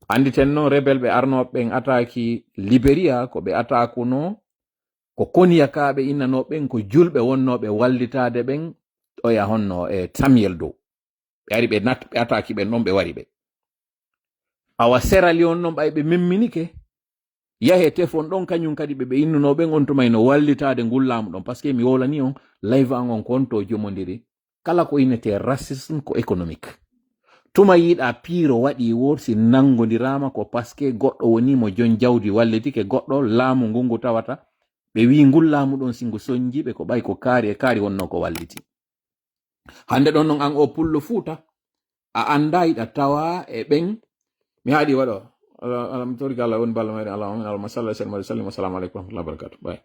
anditen noon rebel ɓe arnoɓe ɓen attaque Liberia ko ɓe attaqueno ko koniyakaɓe innanoɓen ko julɓe wonnoɓe wallitade ɓen oya honno e Samuel dow ɓe ari ɓe attaque ɓen ɗon ɓe wari ɓe awa Sierra Leone noon ɓay ɓe memminike yahe tefon ɗon kañum kadi ɓe innunoɓen on tuma no wallitade ngullamu ɗon par ce que mi wolani on live an on ko on to jomodiri kala ko innete racisme ko économique tuma yiɗa piiro waɗi worsi nangodirama ko par ce que goɗɗo woni mo jon jawdi wallitike goɗɗo laamu ngungu tawata ɓe wi ngullamu ɗon singu soñjiɓe ko ɓay ko kaari e kaari wonno ko walliti hande ɗon noon an o pullo Fuuta a anda yiɗa tawa e ɓen mi haɗi waɗo alam tori Allah woni ballo meɗen Allah sallallahu alaihi wa sallam assalamu aleykum wa rahmatullahi wa barakatuh bye